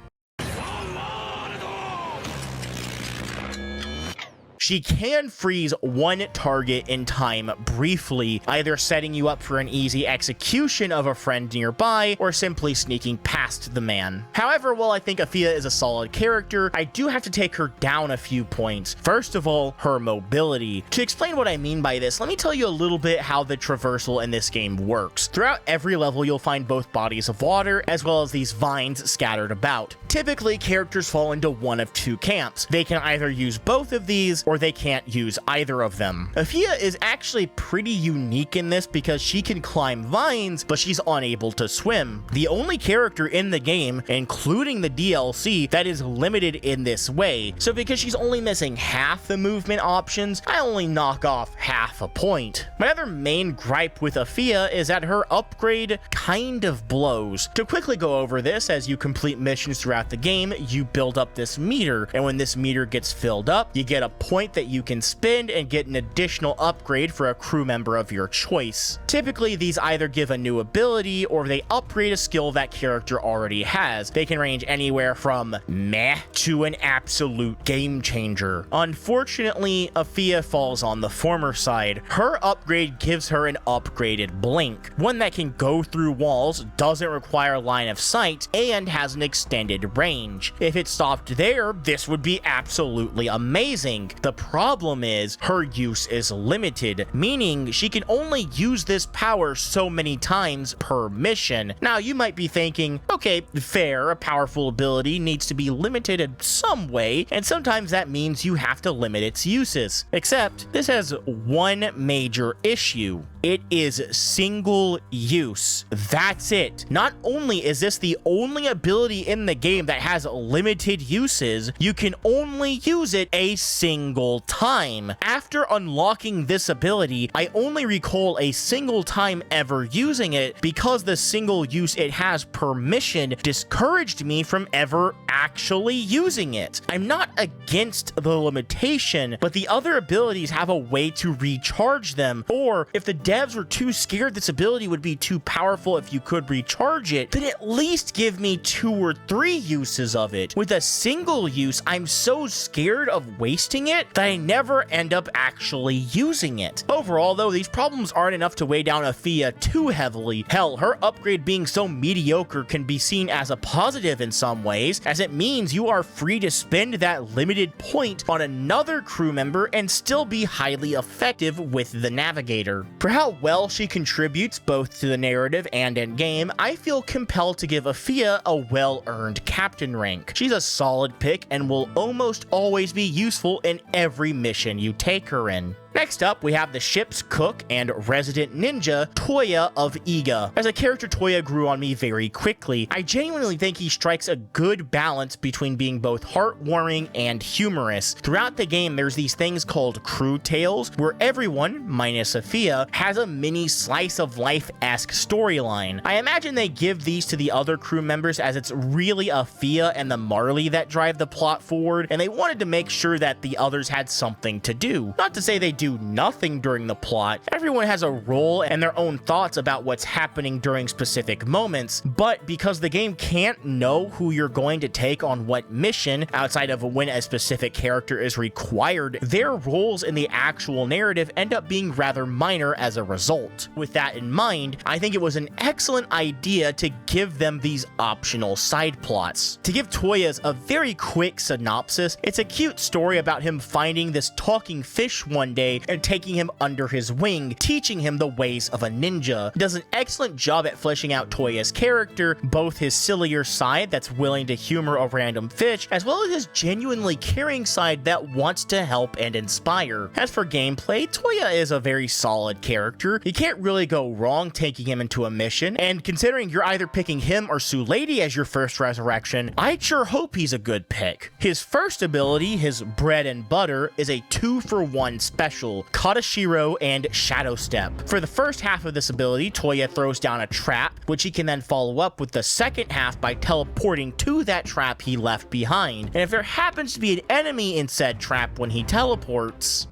she can freeze one target in time briefly, either setting you up for an easy execution of a friend nearby or simply sneaking past the man. However, while I think Afia is a solid character, I do have to take her down a few points. First of all, her mobility. To explain what I mean by this, let me tell you a little bit how the traversal in this game works. Throughout every level, you'll find both bodies of water as well as these vines scattered about. Typically, characters fall into one of two camps. They can either use both of these or they can't use either of them. Afia is actually pretty unique in this because she can climb vines, but she's unable to swim. The only character in the game, including the DLC, that is limited in this way. So because she's only missing half the movement options, I only knock off half a point. My other main gripe with Afia is that her upgrade kind of blows. To quickly go over this, as you complete missions throughout the game, you build up this meter, and when this meter gets filled up, you get a point that you can spend and get an additional upgrade for a crew member of your choice. Typically, these either give a new ability or they upgrade a skill that character already has. They can range anywhere from meh to an absolute game changer. Unfortunately, Afia falls on the former side. Her upgrade gives her an upgraded blink, one that can go through walls, doesn't require line of sight, and has an extended range. If it stopped there, this would be absolutely amazing. The The problem is her use is limited, meaning she can only use this power so many times per mission. Now you might be thinking, okay, fair, a powerful ability needs to be limited in some way, and sometimes that means you have to limit its uses. Except this has one major issue. It is single use. That's it. Not only is this the only ability in the game that has limited uses, you can only use it a single time. After unlocking this ability, I only recall a single time ever using it because the single use it has per mission discouraged me from ever actually using it. I'm not against the limitation, but the other abilities have a way to recharge them, or if the devs were too scared this ability would be too powerful if you could recharge it, then at least give me 2 or 3 uses of it. With a single use, I'm so scared of wasting it that I never end up actually using it. Overall though, these problems aren't enough to weigh down Afia too heavily. Hell, her upgrade being so mediocre can be seen as a positive in some ways, as it means you are free to spend that limited point on another crew member and still be highly effective with the navigator. For how well she contributes both to the narrative and in game, I feel compelled to give Afia a well-earned captain rank. She's a solid pick and will almost always be useful in every mission you take her in. Next up, we have the ship's cook and resident ninja, Toya of Iga. As a character, Toya grew on me very quickly. I genuinely think he strikes a good balance between being both heartwarming and humorous. Throughout the game, there's these things called crew tales, where everyone, minus Afia, has a mini slice of life-esque storyline. I imagine they give these to the other crew members as it's really Afia and the Marley that drive the plot forward, and they wanted to make sure that the others had something to do. Not to say they do nothing during the plot. Everyone has a role and their own thoughts about what's happening during specific moments, but because the game can't know who you're going to take on what mission outside of when a specific character is required, their roles in the actual narrative end up being rather minor as a result. With that in mind, I think it was an excellent idea to give them these optional side plots. To give Toya's a very quick synopsis, it's a cute story about him finding this talking fish one day and taking him under his wing, teaching him the ways of a ninja. He does an excellent job at fleshing out Toya's character, both his sillier side that's willing to humor a random fish, as well as his genuinely caring side that wants to help and inspire. As for gameplay, Toya is a very solid character. You can't really go wrong taking him into a mission, and considering you're either picking him or Sulady as your first resurrection, I'd sure hope he's a good pick. His first ability, his bread and butter, is a 2-for-1 special, Katashiro and Shadow Step. For the first half of this ability, Toya throws down a trap, which he can then follow up with the second half by teleporting to that trap he left behind. And if there happens to be an enemy in said trap when he teleports...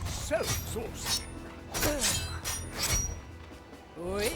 So exhausting. Wait.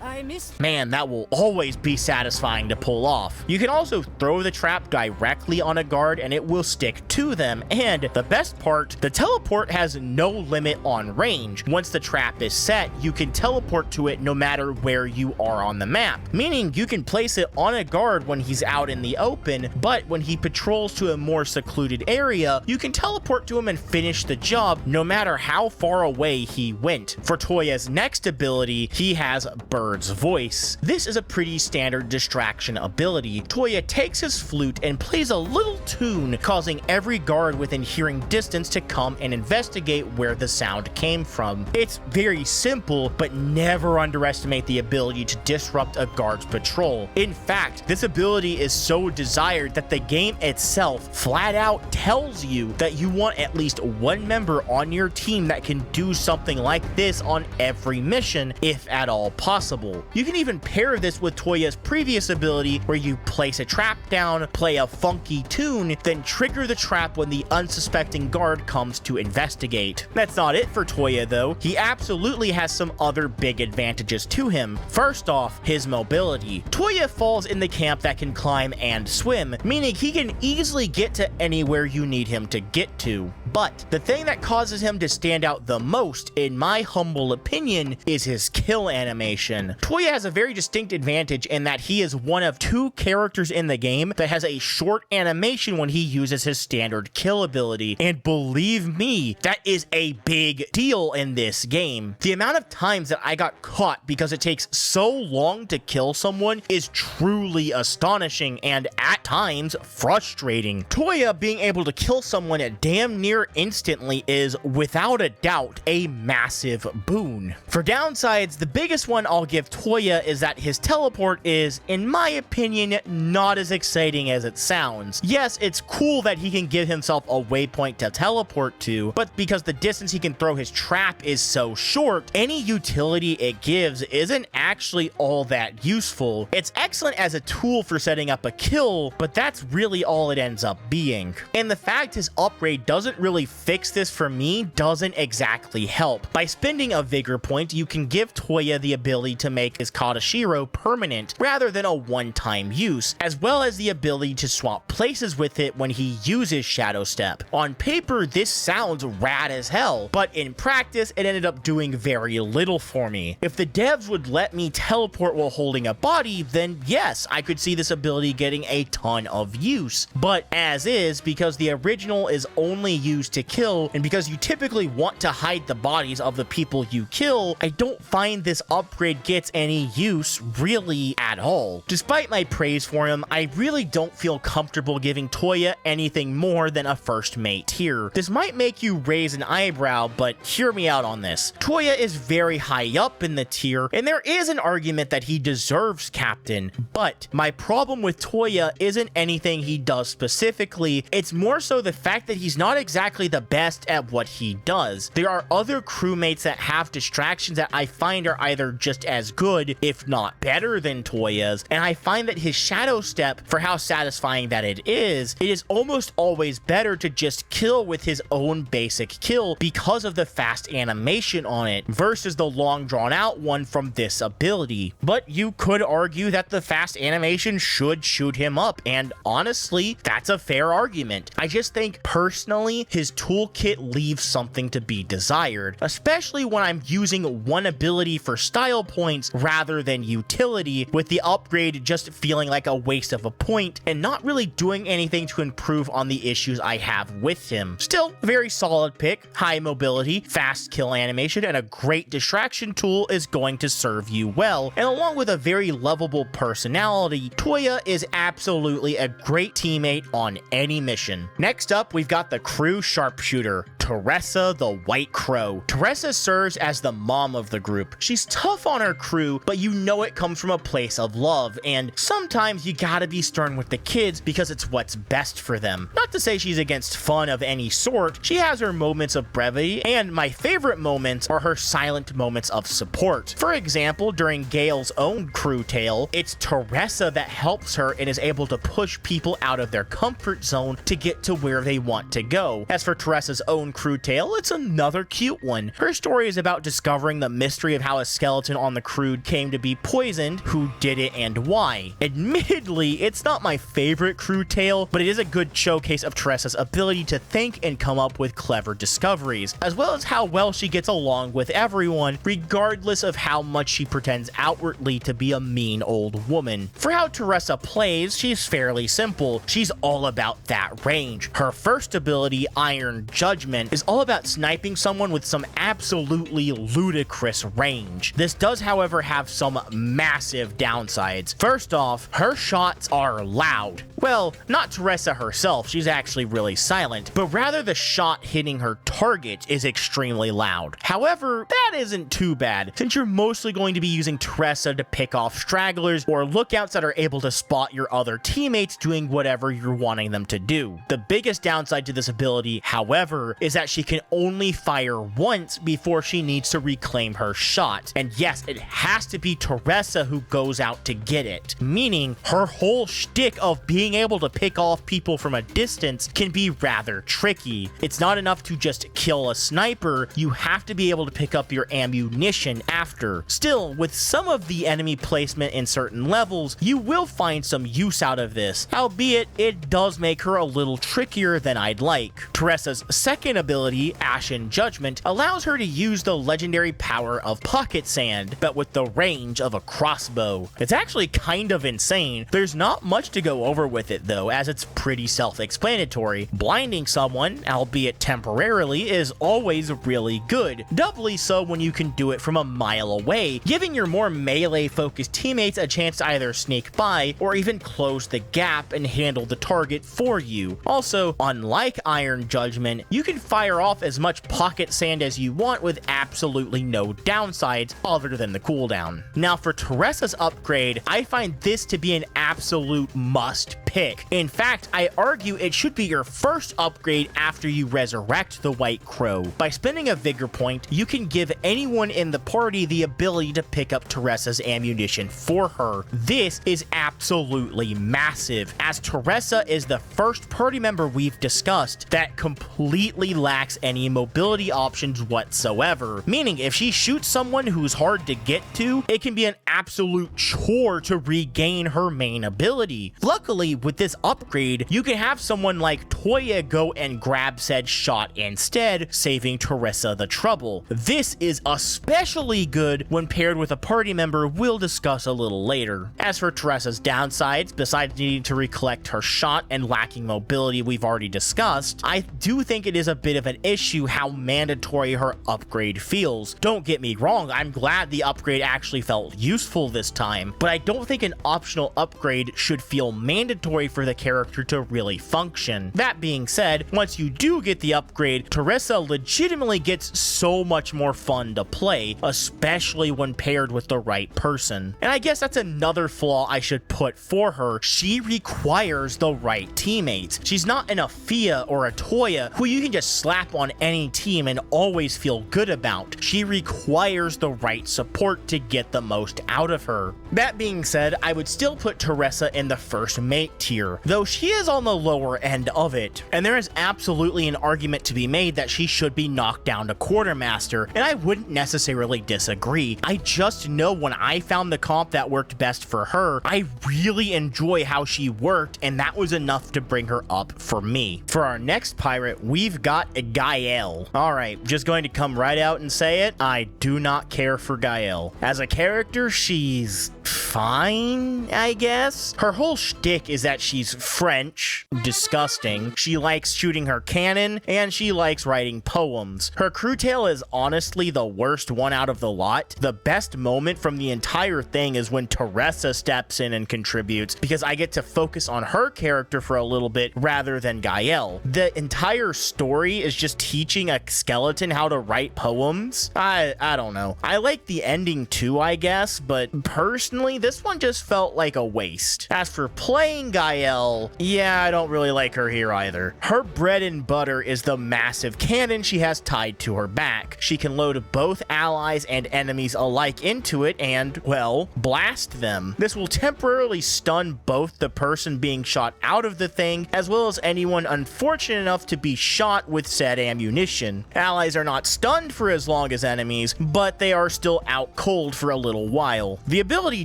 I missed. Man, that will always be satisfying to pull off. You can also throw the trap directly on a guard and it will stick to them. And the best part, the teleport has no limit on range. Once the trap is set, you can teleport to it no matter where you are on the map. Meaning you can place it on a guard when he's out in the open, but when he patrols to a more secluded area, you can teleport to him and finish the job no matter how far away he went. For Toya's next ability, he has Bird's Voice. This is a pretty standard distraction ability. Toya takes his flute and plays a little tune, causing every guard within hearing distance to come and investigate where the sound came from. It's very simple, but never underestimate the ability to disrupt a guard's patrol. In fact, this ability is so desired that the game itself flat out tells you that you want at least one member on your team that can do something like this on every mission, if at all possible. You can even pair this with Toya's previous ability where you place a trap down, play a funky tune, then trigger the trap when the unsuspecting guard comes to investigate. That's not it for Toya though. He absolutely has some other big advantages to him. First off, his mobility. Toya falls in the camp that can climb and swim, meaning he can easily get to anywhere you need him to get to. But the thing that causes him to stand out the most, in my humble opinion, is his kill animation. Toya has a very distinct advantage in that he is one of 2 characters in the game that has a short animation when he uses his standard kill ability, and believe me, that is a big deal in this game. The amount of times that I got caught because it takes so long to kill someone is truly astonishing and at times frustrating. Toya being able to kill someone at damn near instantly is without a doubt a massive boon. For downsides, the biggest one I'll give Toya is that his teleport is, in my opinion, not as exciting as it sounds. Yes, it's cool that he can give himself a waypoint to teleport to, but because the distance he can throw his trap is so short, any utility it gives isn't actually all that useful. It's excellent as a tool for setting up a kill, but that's really all it ends up being. And the fact his upgrade doesn't really fix this for me doesn't exactly help. By spending a vigor point, you can give Toya the ability to make his Katashiro permanent rather than a one-time use, as well as the ability to swap places with it when he uses Shadow Step. On paper, this sounds rad as hell, but in practice, it ended up doing very little for me. If the devs would let me teleport while holding a body, then yes, I could see this ability getting a ton of use. But as is, because the original is only used to kill, and because you typically want to hide the bodies of the people you kill, I don't find this upgrade gets any use really at all. Despite my praise for him, I really don't feel comfortable giving Toya anything more than a first mate tier. This might make you raise an eyebrow, but hear me out on this. Toya is very high up in the tier, and there is an argument that he deserves captain, but my problem with Toya isn't anything he does specifically, it's more so the fact that he's not exactly the best at what he does. There are other crewmates that have distractions that I find are either just as good, if not better than Toya's, and I find that his Shadow Step, for how satisfying that it is almost always better to just kill with his own basic kill because of the fast animation on it, versus the long drawn out one from this ability. But you could argue that the fast animation should shoot him up, and honestly, that's a fair argument. I just think personally, his toolkit leaves something to be desired, especially when I'm using one ability for style points rather than utility, with the upgrade just feeling like a waste of a point and not really doing anything to improve on the issues I have with him. Still, a very solid pick. High mobility, fast kill animation, and a great distraction tool is going to serve you well, and along with a very lovable personality, Toya is absolutely a great teammate on any mission. Next up, we've got the crew sharpshooter, Teresa the White Crow. Teresa serves as the mom of the group. She's tough on her crew, but you know it comes from a place of love, and sometimes you gotta be stern with the kids because it's what's best for them. Not to say she's against fun of any sort, she has her moments of brevity, and my favorite moments are her silent moments of support. For example, during Gale's own crew tale, it's Teresa that helps her and is able to push people out of their comfort zone to get to where they want to go. As for Teresa's own crew tale, it's another cute one. Her story is about discovering the mystery of how a skeleton on the crew came to be poisoned, who did it, and why. Admittedly, it's not my favorite crew tale, but it is a good showcase of Teresa's ability to think and come up with clever discoveries, as well as how well she gets along with everyone, regardless of how much she pretends outwardly to be a mean old woman. For how Teresa plays, she's fairly simple. She's all about that range. Her first ability, Iron Judgment, is all about sniping someone with some absolutely ludicrous range. This does, however, have some massive downsides. First off, her shots are loud. Well, not Teresa herself, she's actually really silent, but rather the shot hitting her target is extremely loud. However, that isn't too bad, since you're mostly going to be using Teresa to pick off stragglers or lookouts that are able to spot your other teammates doing whatever you're wanting them to do. The biggest downside to this ability, however, is that she can only fire once before she needs to reclaim her shot. And yes, it has to be Teresa who goes out to get it, meaning her whole shtick of being being able to pick off people from a distance can be rather tricky. It's not enough to just kill a sniper, you have to be able to pick up your ammunition after. Still, with some of the enemy placement in certain levels, you will find some use out of this, albeit it does make her a little trickier than I'd like. Teresa's second ability, Ashen Judgment, allows her to use the legendary power of pocket sand, but with the range of a crossbow. It's actually kind of insane. There's not much to go over with it though, as it's pretty self-explanatory. Blinding someone, albeit temporarily, is always really good, doubly so when you can do it from a mile away, giving your more melee-focused teammates a chance to either sneak by or even close the gap and handle the target for you. Also, unlike Iron Judgment, you can fire off as much pocket sand as you want with absolutely no downsides other than the cooldown. Now for Teresa's upgrade, I find this to be an absolute must pick. In fact, I argue it should be your first upgrade after you resurrect the White Crow. By spending a Vigor point, you can give anyone in the party the ability to pick up Teresa's ammunition for her. This is absolutely massive, as Teresa is the first party member we've discussed that completely lacks any mobility options whatsoever, meaning if she shoots someone who's hard to get to, it can be an absolute chore to regain her main ability. Luckily, with this upgrade, you can have someone like Toya go and grab said shot instead, saving Teresa the trouble. This is especially good when paired with a party member we'll discuss a little later. As for Teresa's downsides, besides needing to recollect her shot and lacking mobility we've already discussed, I do think it is a bit of an issue how mandatory her upgrade feels. Don't get me wrong, I'm glad the upgrade actually felt useful this time, but I don't think an optional upgrade should feel mandatory for the character to really function. That being said, once you do get the upgrade, Teresa legitimately gets so much more fun to play, especially when paired with the right person. And I guess that's another flaw I should put for her. She requires the right teammates. She's not an Afia or a Toya who you can just slap on any team and always feel good about. She requires the right support to get the most out of her. That being said, I would still put Teresa in the first mate tier, though she is on the lower end of it, and there is absolutely an argument to be made that she should be knocked down to quartermaster, and I wouldn't necessarily disagree. I just know when I found the comp that worked best for her, I really enjoy how she worked, and that was enough to bring her up for me. For our next pirate, we've got Gael. Alright, just going to come right out and say it, I do not care for Gael. As a character, she's fine, I guess. Her whole shtick is that she's French, disgusting, she likes shooting her cannon, and she likes writing poems. Her crew tale is honestly the worst one out of the lot. The best moment from the entire thing is when Teresa steps in and contributes, because I get to focus on her character for a little bit rather than Gael. The entire story is just teaching a skeleton how to write poems. I don't know. I like the ending too, I guess, but personally, this one just felt like a waste. As for playing Gael, yeah, I don't really like her here either. Her bread and butter is the massive cannon she has tied to her back. She can load both allies and enemies alike into it and, well, blast them. This will temporarily stun both the person being shot out of the thing, as well as anyone unfortunate enough to be shot with said ammunition. Allies are not stunned for as long as enemies, but they are still out cold for a little while. The ability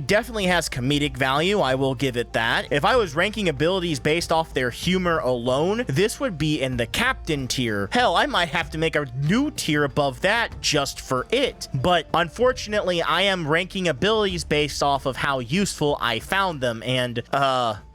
definitely has comedic value, I will give it that. If I was ranking abilities based off their humor alone, this would be in the captain tier. Hell, I might have to make a new tier above that just for it. But unfortunately, I am ranking abilities based off of how useful I found them, and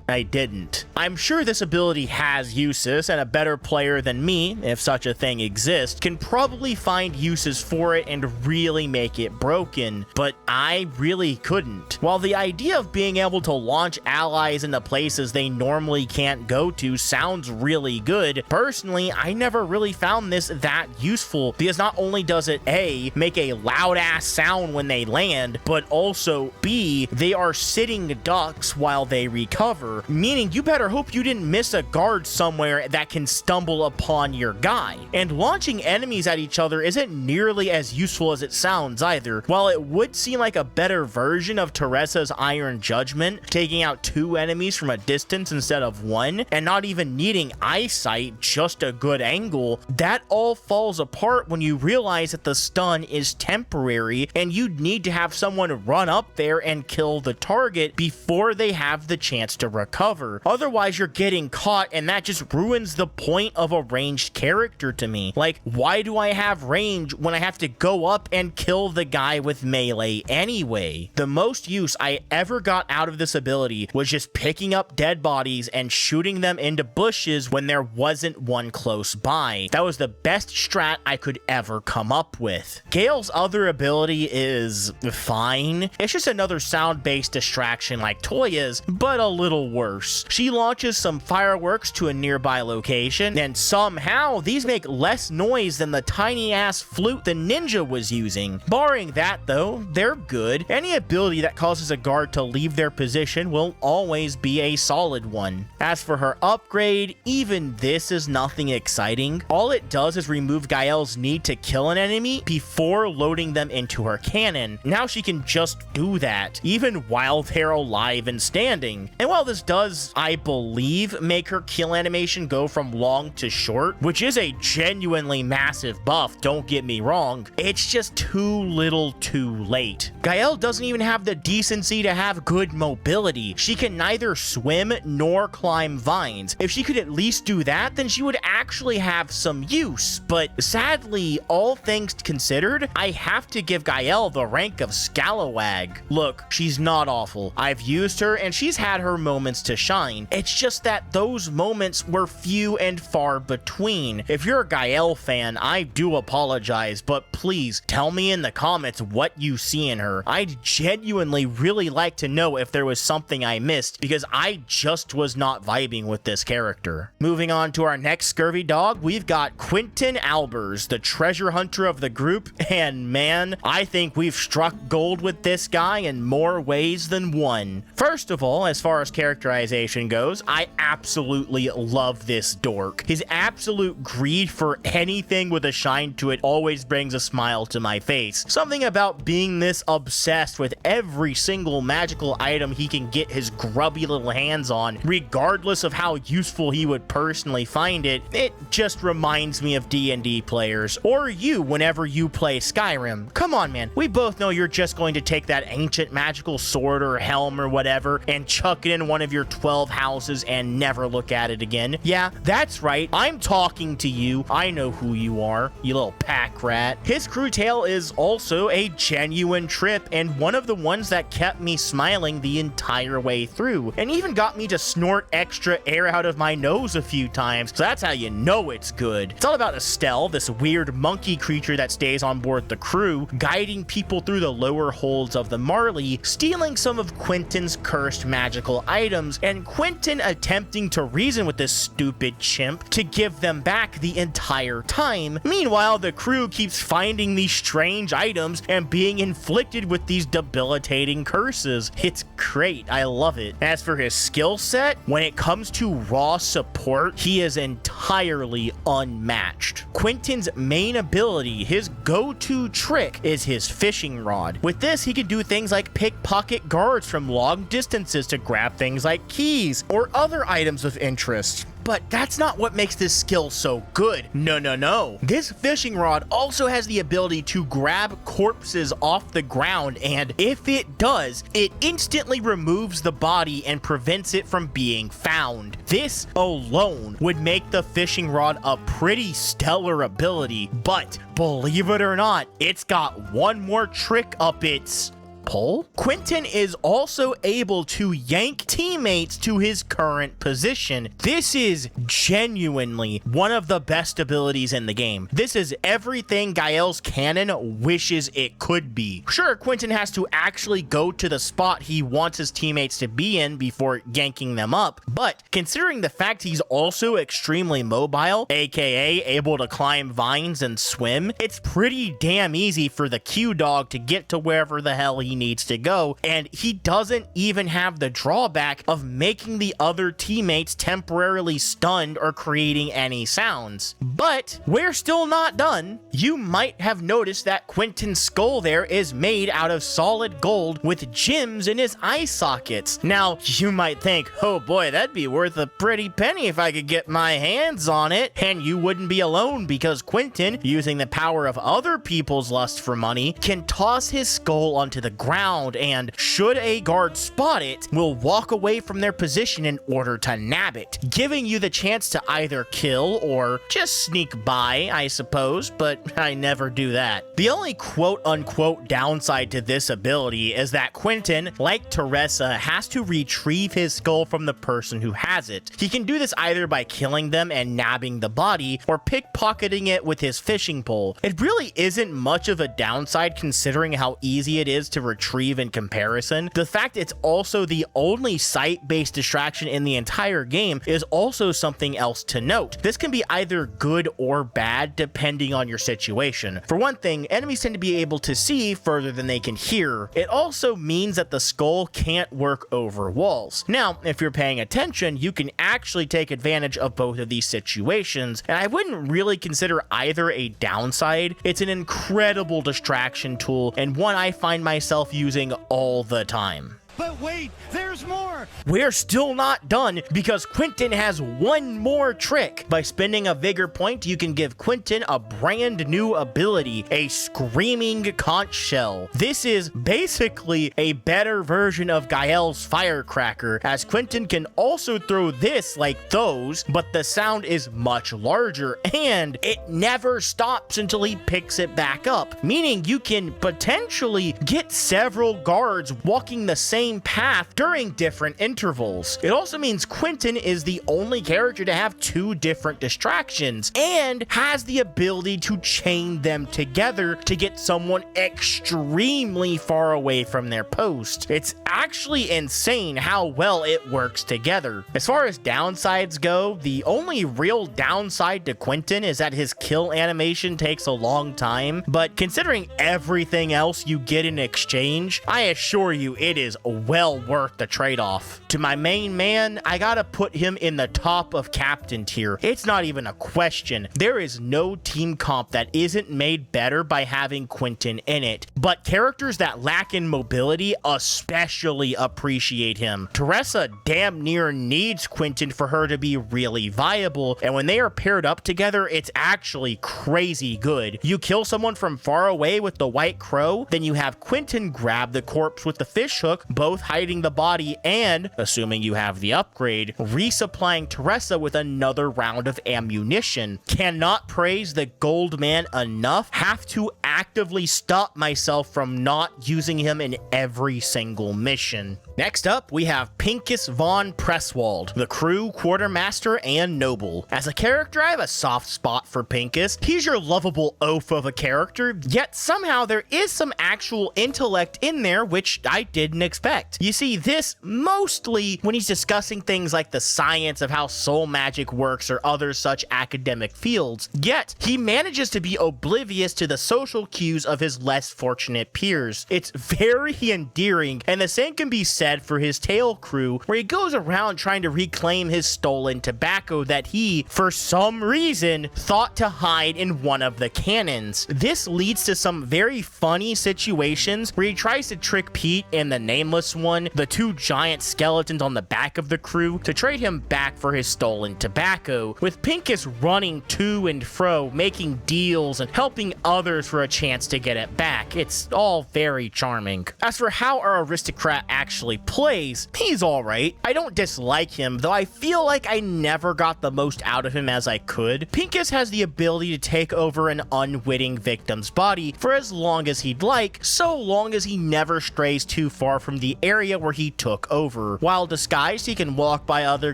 I didn't. I'm sure this ability has uses, and a better player than me, if such a thing exists, can probably find uses for it and really make it broken, but I really couldn't. While the idea of being able to launch allies into places they normally can't go to sounds really good, personally, I never really found this that useful, because not only does it A, make a loud ass sound when they land, but also B, they are sitting ducks while they recover. ever, meaning you better hope you didn't miss a guard somewhere that can stumble upon your guy. And launching enemies at each other isn't nearly as useful as it sounds either. While it would seem like a better version of Teresa's Iron Judgment, taking out 2 enemies from a distance instead of 1, and not even needing eyesight, just a good angle, that all falls apart when you realize that the stun is temporary and you'd need to have someone run up there and kill the target before they have the chance to recover. Otherwise, you're getting caught, and that just ruins the point of a ranged character to me. Like, why do I have range when I have to go up and kill the guy with melee anyway? The most use I ever got out of this ability was just picking up dead bodies and shooting them into bushes when there wasn't one close by. That was the best strat I could ever come up with. Gale's other ability is fine. It's just another sound-based distraction like Toya's, but a little worse. She launches some fireworks to a nearby location, and somehow these make less noise than the tiny-ass flute the ninja was using. Barring that though, they're good. Any ability that causes a guard to leave their position will always be a solid one. As for her upgrade, even this is nothing exciting. All it does is remove Gael's need to kill an enemy before loading them into her cannon. Now she can just do that, even while they're alive and standing. And while this does, I believe, make her kill animation go from long to short, which is a genuinely massive buff, don't get me wrong, it's just too little too late. Gael doesn't even have the decency to have good mobility. She can neither swim nor climb vines. If she could at least do that, then she would actually have some use, but sadly, all things considered, I have to give Gael the rank of Scalawag. Look, she's not awful. I've used her and she's had her moments to shine. It's just that those moments were few and far between. If you're a Gael fan, I do apologize, but please tell me in the comments what you see in her. I'd genuinely really like to know if there was something I missed, because I just was not vibing with this character. Moving on to our next scurvy dog, we've got Quentin Albers, the treasure hunter of the group, and man, I think we've struck gold with this guy in more ways than one. First of all, as far as characterization goes, I absolutely love this dork. His absolute greed for anything with a shine to it always brings a smile to my face. Something about being this obsessed with every single magical item he can get his grubby little hands on, regardless of how useful he would personally find it, it just reminds me of D&D players, or you whenever you play Skyrim. Come on, man, we both know you're just going to take that ancient magical sword or helm or whatever and chuck it in one of your 12 houses and never look at it again. Yeah, that's right, I'm talking to you. I know who you are, you little pack rat. His crew tale is also a genuine trip, and one of the ones that kept me smiling the entire way through, and even got me to snort extra air out of my nose a few times, so that's how you know it's good. It's all about Estelle, this weird monkey creature that stays on board the crew, guiding people through the lower holds of the Marley, stealing some of Quentin's cursed magical items, and Quentin attempting to reason with this stupid chimp to give them back the entire time. Meanwhile, the crew keeps finding these strange items and being inflicted with these debilitating curses. It's great, I love it. As for his skill set, when it comes to raw support, he is entirely unmatched. Quentin's main ability, his go-to trick, is his fishing rod. With this, he can do things like pickpocket guards from long distances to grab things like keys or other items of interest. But that's not what makes this skill so good. No. This fishing rod also has the ability to grab corpses off the ground, and if it does, it instantly removes the body and prevents it from being found. This alone would make the fishing rod a pretty stellar ability, but believe it or not, it's got one more trick up its pull. Quentin is also able to yank teammates to his current position. This is genuinely one of the best abilities in the game. This is everything Gael's cannon wishes it could be. Sure, Quentin has to actually go to the spot he wants his teammates to be in before yanking them up, but considering the fact he's also extremely mobile, aka able to climb vines and swim, it's pretty damn easy for the Q dog to get to wherever the hell he he needs to go, and he doesn't even have the drawback of making the other teammates temporarily stunned or creating any sounds. But we're still not done. You might have noticed that Quentin's skull there is made out of solid gold with gems in his eye sockets. Now, you might think, oh boy, that'd be worth a pretty penny if I could get my hands on it. And you wouldn't be alone, because Quentin, using the power of other people's lust for money, can toss his skull onto the ground, and should a guard spot it, will walk away from their position in order to nab it, giving you the chance to either kill or just sneak by, I suppose, but I never do that. The only quote-unquote downside to this ability is that Quentin, like Teresa, has to retrieve his skull from the person who has it. He can do this either by killing them and nabbing the body, or pickpocketing it with his fishing pole. It really isn't much of a downside considering how easy it is to retrieve in comparison. The fact it's also the only sight-based distraction in the entire game is also something else to note. This can be either good or bad depending on your situation. For one thing, enemies tend to be able to see further than they can hear. It also means that the skull can't work over walls. Now, if you're paying attention, you can actually take advantage of both of these situations, and I wouldn't really consider either a downside. It's an incredible distraction tool, and one I find myself using all the time. But wait, there's more! We're still not done, because Quentin has one more trick. By spending a vigor point, you can give Quentin a brand new ability, a screaming conch shell. This is basically a better version of Gael's firecracker, as Quentin can also throw this like those, but the sound is much larger, and it never stops until he picks it back up, meaning you can potentially get several guards walking the same path during different intervals. It also means Quentin is the only character to have two different distractions, and has the ability to chain them together to get someone extremely far away from their post. It's actually insane how well it works together. As far as downsides go, the only real downside to Quentin is that his kill animation takes a long time, but considering everything else you get in exchange, I assure you it is well worth the trade-off. To my main man, I gotta put him in the top of captain tier. It's not even a question. There is no team comp that isn't made better by having Quentin in it, but characters that lack in mobility especially appreciate him. Teresa damn near needs Quentin for her to be really viable, and when they are paired up together, it's actually crazy good. You kill someone from far away with the white crow, then you have Quentin grab the corpse with the fish hook, both hiding the body and, assuming you have the upgrade, resupplying Teresa with another round of ammunition. Cannot praise the gold man enough. Have to actively stop myself from not using him in every single mission. Next up, we have Pincus von Presswald, the crew, quartermaster, and noble. As a character, I have a soft spot for Pincus. He's your lovable oaf of a character, yet somehow there is some actual intellect in there, which I didn't expect. You see this mostly when he's discussing things like the science of how soul magic works or other such academic fields, yet he manages to be oblivious to the social cues of his less fortunate peers. It's very endearing, and the same can be said for his tail crew, where he goes around trying to reclaim his stolen tobacco that he, for some reason, thought to hide in one of the cannons. This leads to some very funny situations where he tries to trick Pete and the Nameless One, the two giant skeletons on the back of the crew, to trade him back for his stolen tobacco, with Pincus running to and fro, making deals and helping others for a chance to get it back. It's all very charming. As for how our aristocrat actually plays, he's alright. I don't dislike him, though I feel like I never got the most out of him as I could. Pincus has the ability to take over an unwitting victim's body for as long as he'd like, so long as he never strays too far from the area where he took over. While disguised, he can walk by other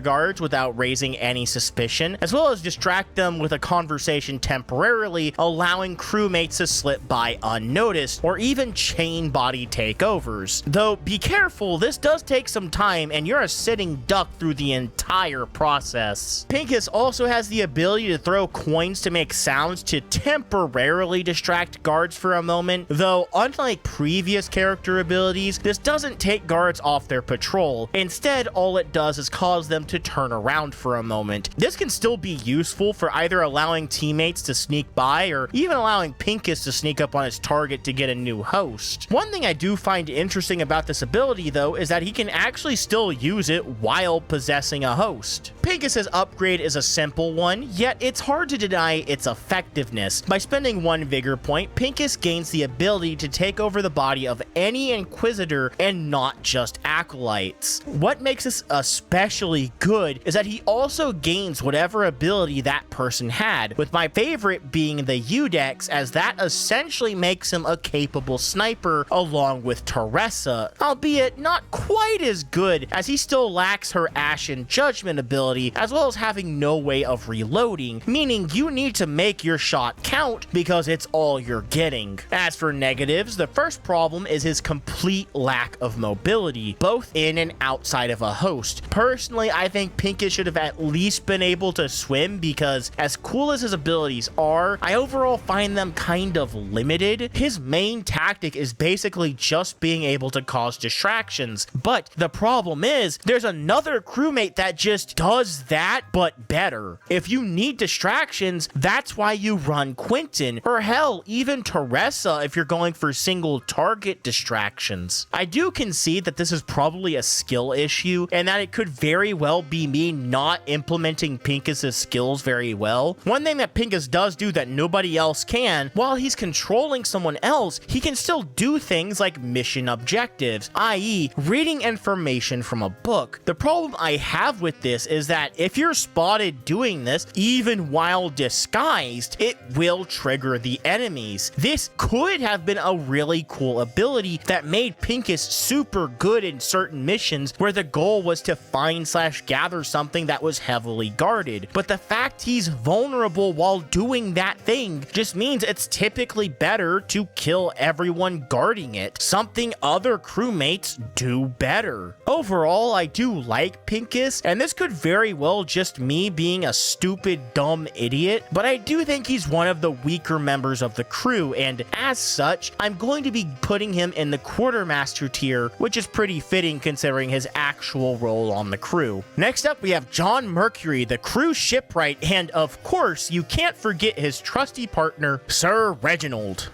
guards without raising any suspicion, as well as distract them with a conversation temporarily, allowing crewmates to slip by unnoticed, or even chain body takeovers. Though, be careful, this this does take some time and you're a sitting duck through the entire process. Pincus also has the ability to throw coins to make sounds to temporarily distract guards for a moment, though unlike previous character abilities, this doesn't take guards off their patrol. Instead, all it does is cause them to turn around for a moment. This can still be useful for either allowing teammates to sneak by or even allowing Pincus to sneak up on his target to get a new host. One thing I do find interesting about this ability though is that he can actually still use it while possessing a host. Pincus's upgrade is a simple one, yet it's hard to deny its effectiveness. By spending 1 vigor point, Pincus gains the ability to take over the body of any Inquisitor and not just acolytes. What makes this especially good is that he also gains whatever ability that person had, with my favorite being the Udex, as that essentially makes him a capable sniper along with Teresa, albeit not quite as good as he still lacks her Ashen Judgment ability, as well as having no way of reloading, meaning you need to make your shot count because it's all you're getting. As for negatives, the first problem is his complete lack of mobility, both in and outside of a host. Personally, I think Pincus should have at least been able to swim because as cool as his abilities are, I overall find them kind of limited. His main tactic is basically just being able to cause distractions, but the problem is there's another crewmate that just does that but better. If you need distractions, that's why you run Quentin, or hell, even Teresa if you're going for single target distractions. I do concede that this is probably a skill issue and that it could very well be me not implementing Pincus's skills very well. One thing that Pincus does do that nobody else can, while he's controlling someone else, he can still do things like mission objectives, i.e. reading information from a book. The problem I have with this is that if you're spotted doing this, even while disguised, it will trigger the enemies. This could have been a really cool ability that made Pincus super good in certain missions where the goal was to find/gather something that was heavily guarded, but the fact he's vulnerable while doing that thing just means it's typically better to kill everyone guarding it, something other crewmates do better. Overall, I do like Pincus, and this could very well just me being a stupid, dumb idiot, but I do think he's one of the weaker members of the crew, and as such, I'm going to be putting him in the quartermaster tier, which is pretty fitting considering his actual role on the crew. Next up, we have John Mercury, the crew shipwright, and of course, you can't forget his trusty partner, Sir Reginald.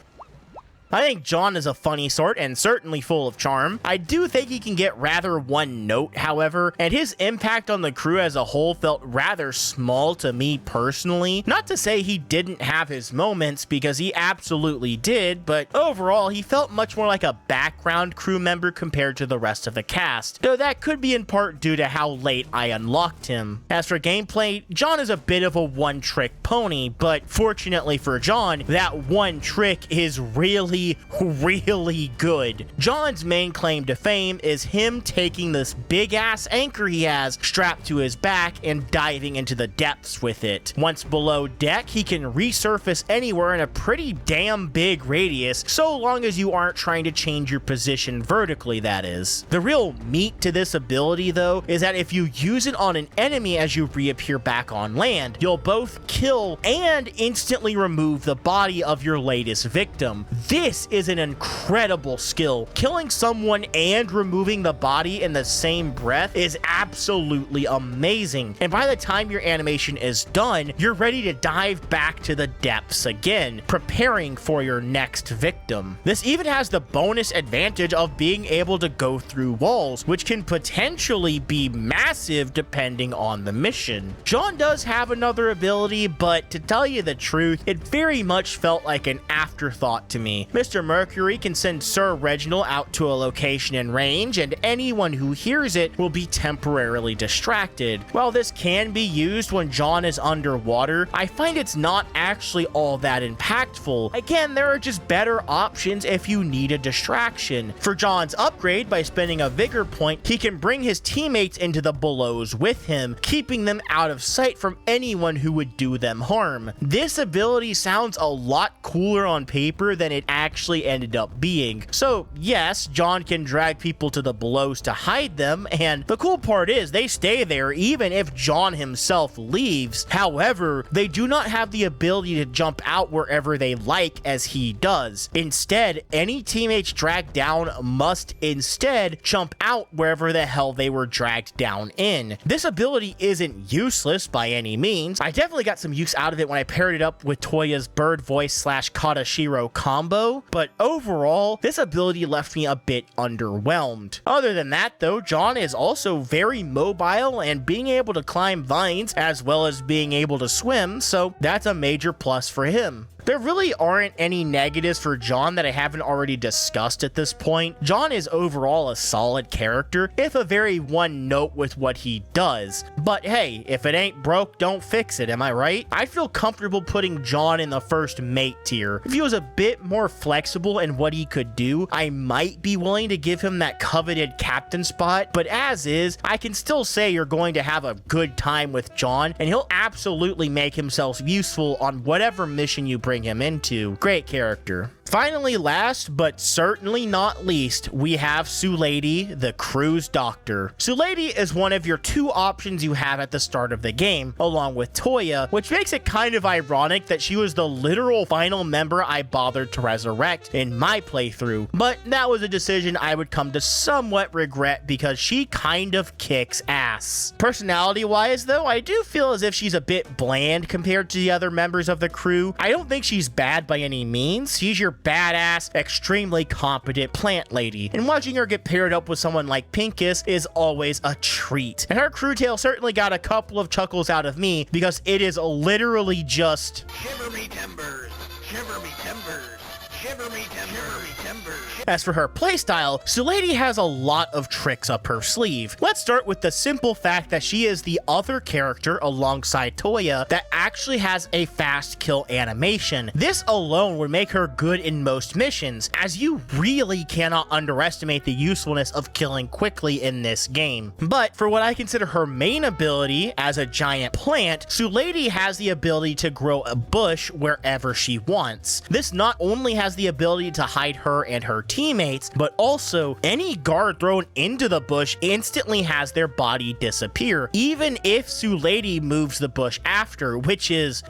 I think John is a funny sort and certainly full of charm. I do think he can get rather one note, however, and his impact on the crew as a whole felt rather small to me personally. Not to say he didn't have his moments, because he absolutely did, but overall he felt much more like a background crew member compared to the rest of the cast, though that could be in part due to how late I unlocked him. As for gameplay, John is a bit of a one-trick pony, but fortunately for John, that one trick is really good. John's main claim to fame is him taking this big ass anchor he has strapped to his back and diving into the depths with it. Once below deck, he can resurface anywhere in a pretty damn big radius, so long as you aren't trying to change your position vertically, that is. The real meat to this ability though is that if you use it on an enemy as you reappear back on land, you'll both kill and instantly remove the body of your latest victim. This is an incredible skill. Killing someone and removing the body in the same breath is absolutely amazing. And by the time your animation is done, you're ready to dive back to the depths again, preparing for your next victim. This even has the bonus advantage of being able to go through walls, which can potentially be massive depending on the mission. John does have another ability, but to tell you the truth, it very much felt like an afterthought to me. Mr. Mercury can send Sir Reginald out to a location in range, and anyone who hears it will be temporarily distracted. While this can be used when John is underwater, I find it's not actually all that impactful. Again, there are just better options if you need a distraction. For John's upgrade, by spending a vigor point, he can bring his teammates into the belows with him, keeping them out of sight from anyone who would do them harm. This ability sounds a lot cooler on paper than it actually actually ended up being. So yes, John can drag people to the belows to hide them, and the cool part is they stay there even if John himself leaves. However, they do not have the ability to jump out wherever they like as he does. Instead, any teammates dragged down must instead jump out wherever the hell they were dragged down in. This ability isn't useless by any means. I definitely got some use out of it when I paired it up with Toya's bird voice slash Katashiro combo, but overall, this ability left me a bit underwhelmed. Other than that though, John is also very mobile and being able to climb vines as well as being able to swim, so that's a major plus for him. There really aren't any negatives for John that I haven't already discussed at this point. John is overall a solid character, if a very one note with what he does. But hey, if it ain't broke, don't fix it, am I right? I feel comfortable putting John in the first mate tier. If he was a bit more flexible in what he could do, I might be willing to give him that coveted captain spot, but as is, I can still say you're going to have a good time with John, and he'll absolutely make himself useful on whatever mission you bring him into. Great character. Finally, last but certainly not least, we have Sulady, the crew's doctor. Sulady is one of your two options you have at the start of the game, along with Toya, which makes it kind of ironic that she was the literal final member I bothered to resurrect in my playthrough, but that was a decision I would come to somewhat regret because she kind of kicks ass. Personality-wise though, I do feel as if she's a bit bland compared to the other members of the crew. I don't think she's bad by any means. She's your badass, extremely competent plant lady, and watching her get paired up with someone like Pincus is always a treat. And her crew tale certainly got a couple of chuckles out of me because it is literally just Shiver me timbers, shiver me timbers, shiver me timbers, shiver me timbers. As for her playstyle, Sulady has a lot of tricks up her sleeve. Let's start with the simple fact that she is the other character alongside Toya that actually has a fast kill animation. This alone would make her good in most missions, as you really cannot underestimate the usefulness of killing quickly in this game. But for what I consider her main ability as a giant plant, Sulady has the ability to grow a bush wherever she wants. This not only has the ability to hide her and her teammates, but also any guard thrown into the bush instantly has their body disappear, even if Sulady moves the bush after, which is,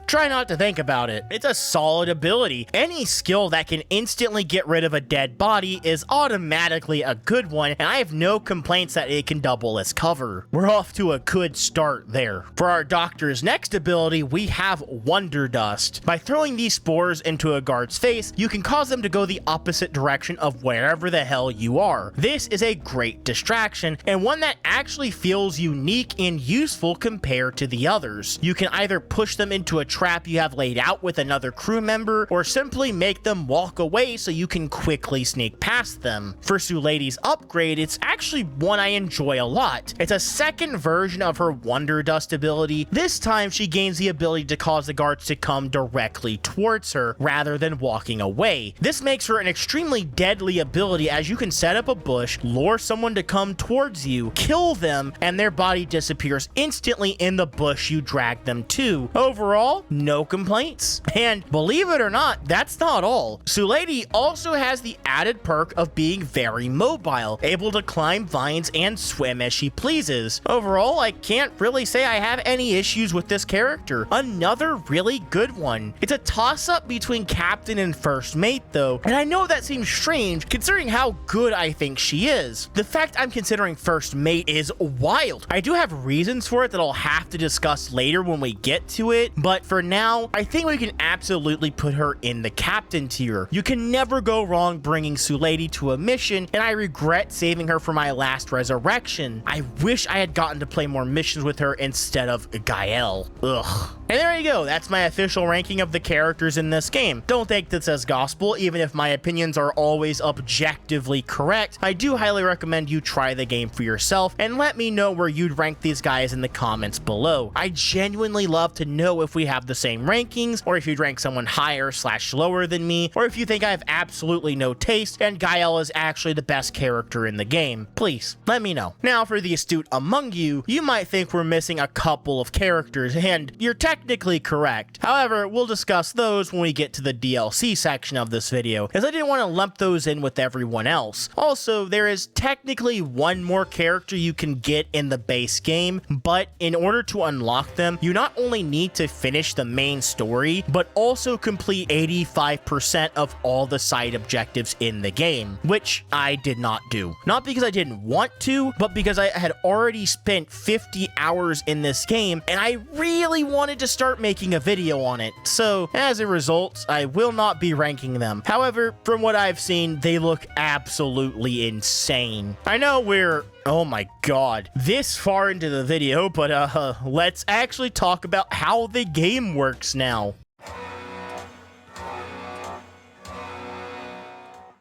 try not to think about it. It's a solid ability. Any skill that can instantly get rid of a dead body is automatically a good one, and I have no complaints that it can double as cover. We're off to a good start there. For our doctor's next ability, we have Wonder Dust. By throwing these spores into a guard's face, you can cause them to go the opposite direction of wherever the hell you are. This is a great distraction, and one that actually feels unique and useful compared to the others. You can either push them into a trap you have laid out with another crew member, or simply make them walk away so you can quickly sneak past them. For Sulady's upgrade, it's actually one I enjoy a lot. It's a second version of her Wonder Dust ability. This time she gains the ability to cause the guards to come directly towards her rather than walking away. This makes her an extremely deadly ability, as you can set up a bush, lure someone to come towards you, kill them, and their body disappears instantly in the bush you drag them to. Overall, no complaints. And believe it or not, that's not all. Sulady also has the added perk of being very mobile, able to climb vines and swim as she pleases. Overall, I can't really say I have any issues with this character. Another really good one. It's a toss-up between captain and first mate though, and I know that seems strange considering how good I think she is. The fact I'm considering first mate is wild. I do have reasons for it that I'll have to discuss later when we get to it, but for now, I think we can absolutely put her in the captain tier. You can never go wrong bringing Sulady to a mission, and I regret saving her for my last resurrection. I wish I had gotten to play more missions with her instead of Gael. Ugh. And there you go, that's my official ranking of the characters in this game. Don't take this as gospel, even if my opinions are always objectively correct. I do highly recommend you try the game for yourself, and let me know where you'd rank these guys in the comments below. I genuinely love to know if we have the same rankings, or if you'd rank someone higher / lower than me, or if you think I have absolutely no taste and Gael is actually the best character in the game. Please, let me know. Now, for the astute among you, you might think we're missing a couple of characters, and you're technically technically correct. However, we'll discuss those when we get to the DLC section of this video, as I didn't want to lump those in with everyone else. Also, there is technically one more character you can get in the base game, but in order to unlock them, you not only need to finish the main story, but also complete 85% of all the side objectives in the game, which I did not do. Not because I didn't want to, but because I had already spent 50 hours in this game, and I really wanted to start making a video on it. So, as a result, I will not be ranking them. However, from what I've seen, they look absolutely insane. I know we're, oh my god, this far into the video, but let's actually talk about how the game works now.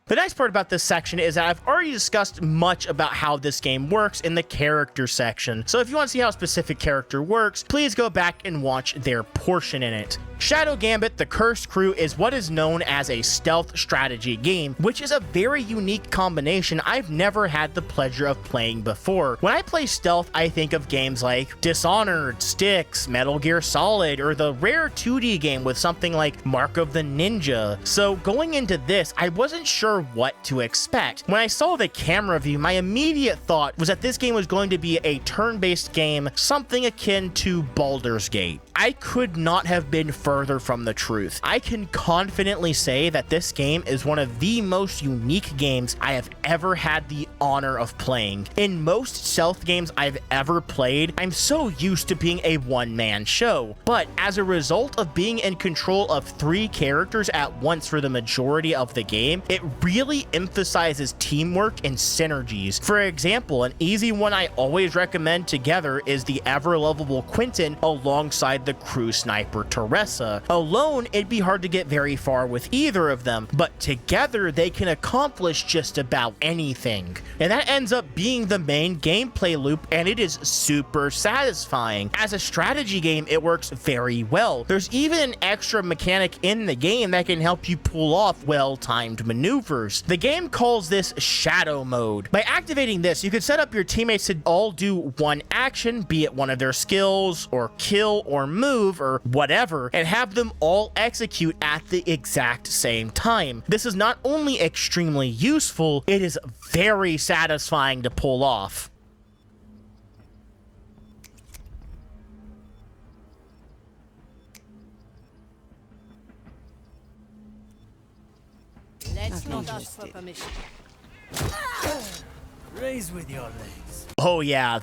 The next part about this section is that I've already discussed much about how this game works in the character section. So if you want to see how a specific character works, please go back and watch their portion in it. Shadow Gambit: The Cursed Crew is what is known as a stealth strategy game, which is a very unique combination I've never had the pleasure of playing before. When I play stealth, I think of games like Dishonored, Styx, Metal Gear Solid, or the rare 2D game with something like Mark of the Ninja. So going into this, I wasn't sure what to expect. When I saw the camera view, my immediate thought was that this game was going to be a turn-based game, something akin to Baldur's Gate. I could not have been further from the truth. I can confidently say that this game is one of the most unique games I have ever had the honor of playing. In most stealth games I've ever played, I'm so used to being a one-man show, but as a result of being in control of 3 characters at once for the majority of the game, it really emphasizes teamwork and synergies. For example, an easy one I always recommend together is the ever-lovable Quentin alongside the crew sniper Teresa. Alone, it'd be hard to get very far with either of them, but together they can accomplish just about anything. And that ends up being the main gameplay loop, and it is super satisfying. As a strategy game, it works very well. There's even an extra mechanic in the game that can help you pull off well-timed maneuvers. The game calls this Shadow Mode. By activating this, you could set up your teammates to all do one action, be it one of their skills, or kill, or move, or whatever, and have them all execute at the exact same time. This is not only extremely useful, it is very satisfying to pull off. Let's not ask for permission. Raise with your legs. Oh yeah,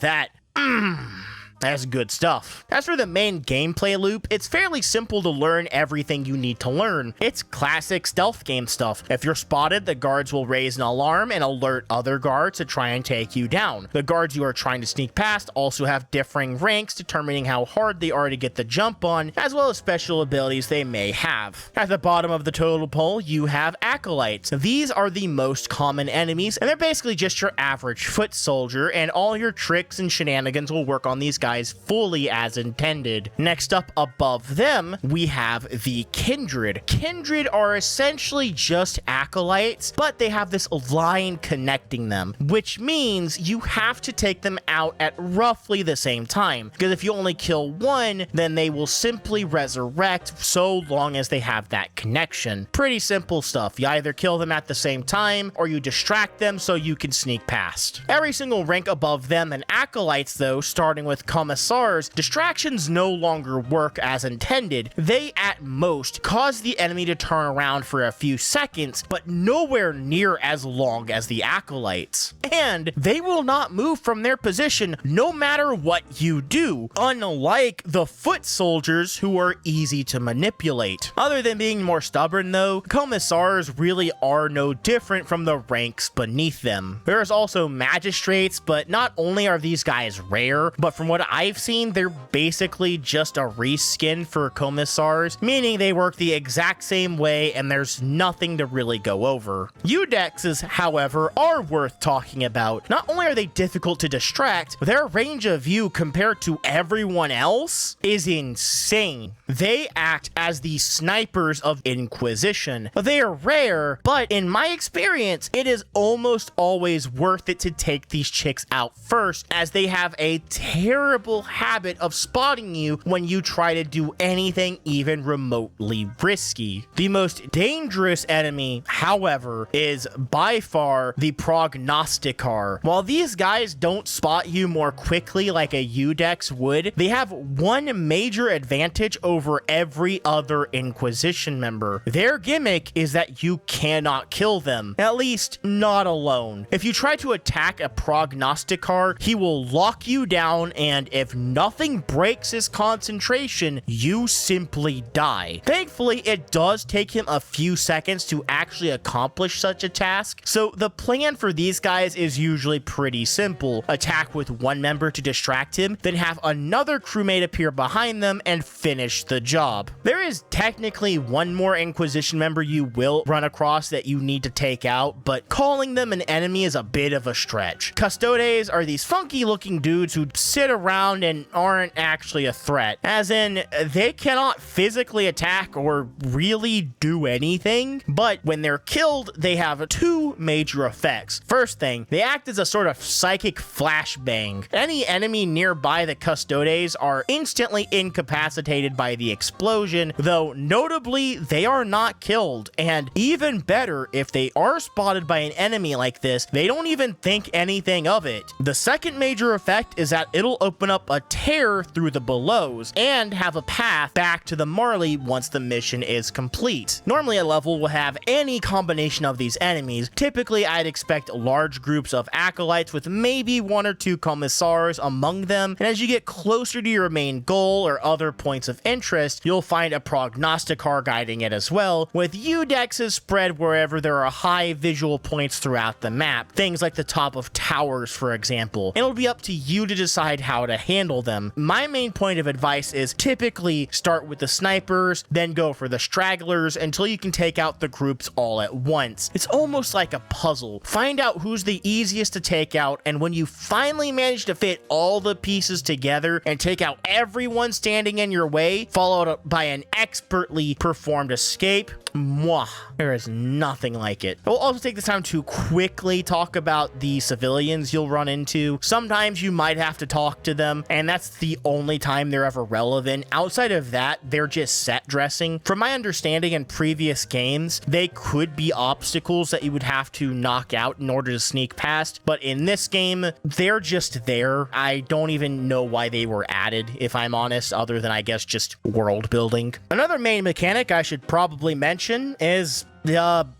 that's good stuff. As for the main gameplay loop, it's fairly simple to learn everything you need to learn. It's classic stealth game stuff. If you're spotted, the guards will raise an alarm and alert other guards to try and take you down. The guards you are trying to sneak past also have differing ranks, determining how hard they are to get the jump on, as well as special abilities they may have. At the bottom of the total poll, you have acolytes. These are the most common enemies, and they're basically just your average foot soldier, and all your tricks and shenanigans will work on these guys fully as intended. Next up above them, we have the Kindred. Kindred are essentially just acolytes, but they have this line connecting them, which means you have to take them out at roughly the same time, because if you only kill one, then they will simply resurrect so long as they have that connection. Pretty simple stuff. You either kill them at the same time, or you distract them so you can sneak past. Every single rank above them and acolytes, though, starting with Commissars, distractions no longer work as intended. They at most cause the enemy to turn around for a few seconds, but nowhere near as long as the acolytes. And they will not move from their position no matter what you do, unlike the foot soldiers who are easy to manipulate. Other than being more stubborn though, Commissars really are no different from the ranks beneath them. There's also magistrates, but not only are these guys rare, but from what I've seen, they're basically just a reskin for Commissars, meaning they work the exact same way and there's nothing to really go over. Eudexes, however, are worth talking about. Not only are they difficult to distract, their range of view compared to everyone else is insane. They act as the snipers of Inquisition. They are rare, but in my experience, it is almost always worth it to take these chicks out first, as they have a terrible terrible habit of spotting you when you try to do anything even remotely risky. The most dangerous enemy, however, is by far the Prognosticar. While these guys don't spot you more quickly like a Udex would, they have one major advantage over every other Inquisition member. Their gimmick is that you cannot kill them, at least not alone. If you try to attack a Prognosticar, he will lock you down, and if nothing breaks his concentration, you simply die. Thankfully, it does take him a few seconds to actually accomplish such a task, so the plan for these guys is usually pretty simple. Attack with one member to distract him, then have another crewmate appear behind them and finish the job. There is technically one more Inquisition member you will run across that you need to take out, but calling them an enemy is a bit of a stretch. Custodes are these funky looking dudes who sit around and aren't actually a threat, as in they cannot physically attack or really do anything, but when they're killed, they have two major effects. First thing, they act as a sort of psychic flashbang. Any enemy nearby the Custodes are instantly incapacitated by the explosion, though notably they are not killed, and even better, if they are spotted by an enemy like this, they don't even think anything of it. The second major effect is that it'll open up a tear through the belows and have a path back to the Marley once the mission is complete. Normally a level will have any combination of these enemies. Typically I'd expect large groups of acolytes with maybe one or two commissars among them, and as you get closer to your main goal or other points of interest, you'll find a Prognosticar guiding it as well, with Udexes spread wherever there are high visual points throughout the map, things like the top of towers for example. It'll be up to you to decide how to handle them. My main point of advice is typically start with the snipers, then go for the stragglers until you can take out the groups all at once. It's almost like a puzzle. Find out who's the easiest to take out, and when you finally manage to fit all the pieces together and take out everyone standing in your way, followed up by an expertly performed escape, mwah, there is nothing like it. I will also take this time to quickly talk about the civilians you'll run into. Sometimes you might have to talk to them, and that's the only time they're ever relevant. Outside of that, they're just set dressing. From my understanding in previous games, they could be obstacles that you would have to knock out in order to sneak past, but in this game, they're just there. I don't even know why they were added, if I'm honest, other than I guess just world building. Another main mechanic I should probably mention is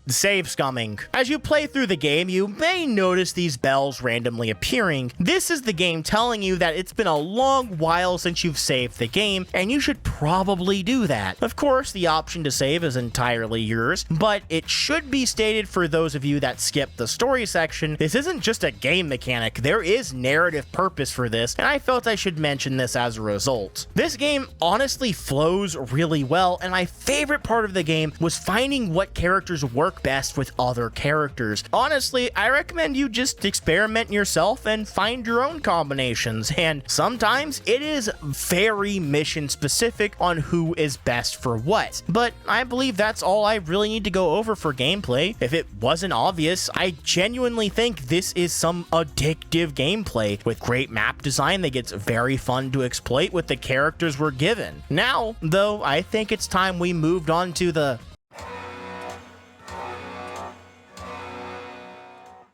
save scumming. As you play through the game, you may notice these bells randomly appearing. This is the game telling you that it's been a long while since you've saved the game, and you should probably do that. Of course, the option to save is entirely yours, but it should be stated for those of you that skip the story section, this isn't just a game mechanic. There is narrative purpose for this, and I felt I should mention this as a result. This game honestly flows really well, and my favorite part of the game was finding what characters work best with other characters. Honestly, I recommend you just experiment yourself and find your own combinations, and sometimes it is very mission specific on who is best for what. But I believe that's all I really need to go over for gameplay. If it wasn't obvious, I genuinely think this is some addictive gameplay with great map design that gets very fun to exploit with the characters we're given. Now, though, I think it's time we moved on to the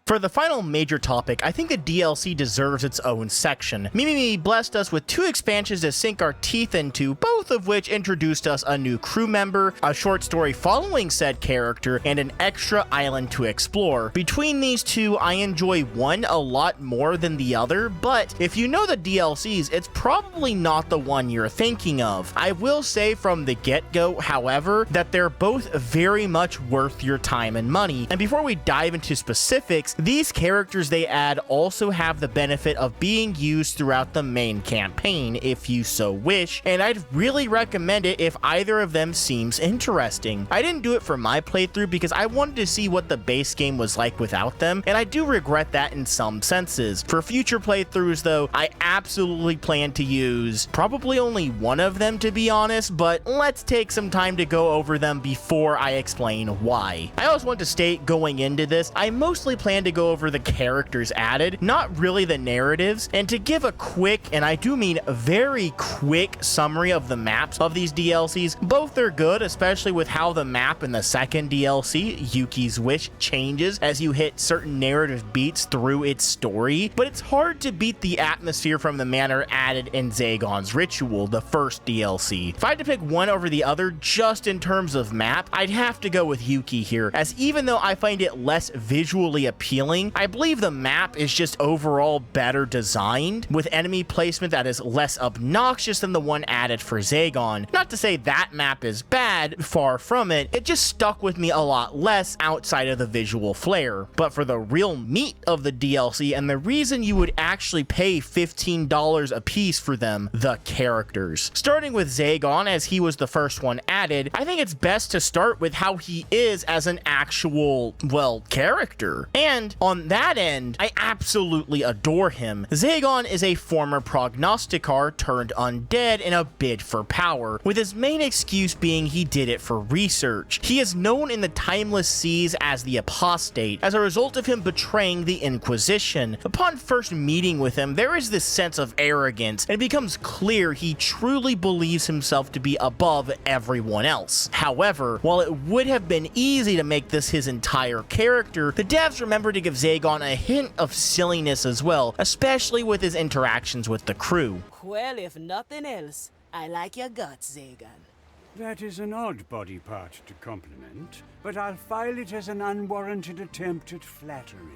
For the final major topic, I think the DLC deserves its own section. Mimimi blessed us with 2 expansions to sink our teeth into, both of which introduced us a new crew member, a short story following said character, and an extra island to explore. Between these two, I enjoy one a lot more than the other, but if you know the DLCs, it's probably not the one you're thinking of. I will say from the get-go, however, that they're both very much worth your time and money. And before we dive into specifics, these characters they add also have the benefit of being used throughout the main campaign if you so wish, and I'd really recommend it if either of them seems interesting. I didn't do it for my playthrough because I wanted to see what the base game was like without them, and I do regret that in some senses. For future playthroughs though, I absolutely plan to use probably only one of them to be honest, but let's take some time to go over them before I explain why. I also want to state going into this, I mostly plan to to go over the characters added, not really the narratives, and to give a quick, and I do mean very quick, summary of the maps of these DLCs. Both are good, especially with how the map in the second DLC, Yuki's Wish, changes as you hit certain narrative beats through its story, but it's hard to beat the atmosphere from the manor added in Zagon's Ritual, the first DLC. If I had to pick one over the other just in terms of map, I'd have to go with Yuki here, as even though I find it less visually appealing, I believe the map is just overall better designed, with enemy placement that is less obnoxious than the one added for Zagon. Not to say that map is bad, far from it, it just stuck with me a lot less outside of the visual flair. But for the real meat of the DLC, and the reason you would actually pay $15 a piece for them, the characters. Starting with Zagon, as he was the first one added, I think it's best to start with how he is as an actual, well, character. And on that end, I absolutely adore him. Zagon is a former prognosticar turned undead in a bid for power, with his main excuse being he did it for research. He is known in the Timeless Seas as the Apostate, as a result of him betraying the Inquisition. Upon first meeting with him, there is this sense of arrogance, and it becomes clear he truly believes himself to be above everyone else. However, while it would have been easy to make this his entire character, the devs remember to give Zagon a hint of silliness as well, especially with his interactions with the crew. Well, if nothing else, I like your guts, Zagan. That is an odd body part to compliment, but I'll file it as an unwarranted attempt at flattery.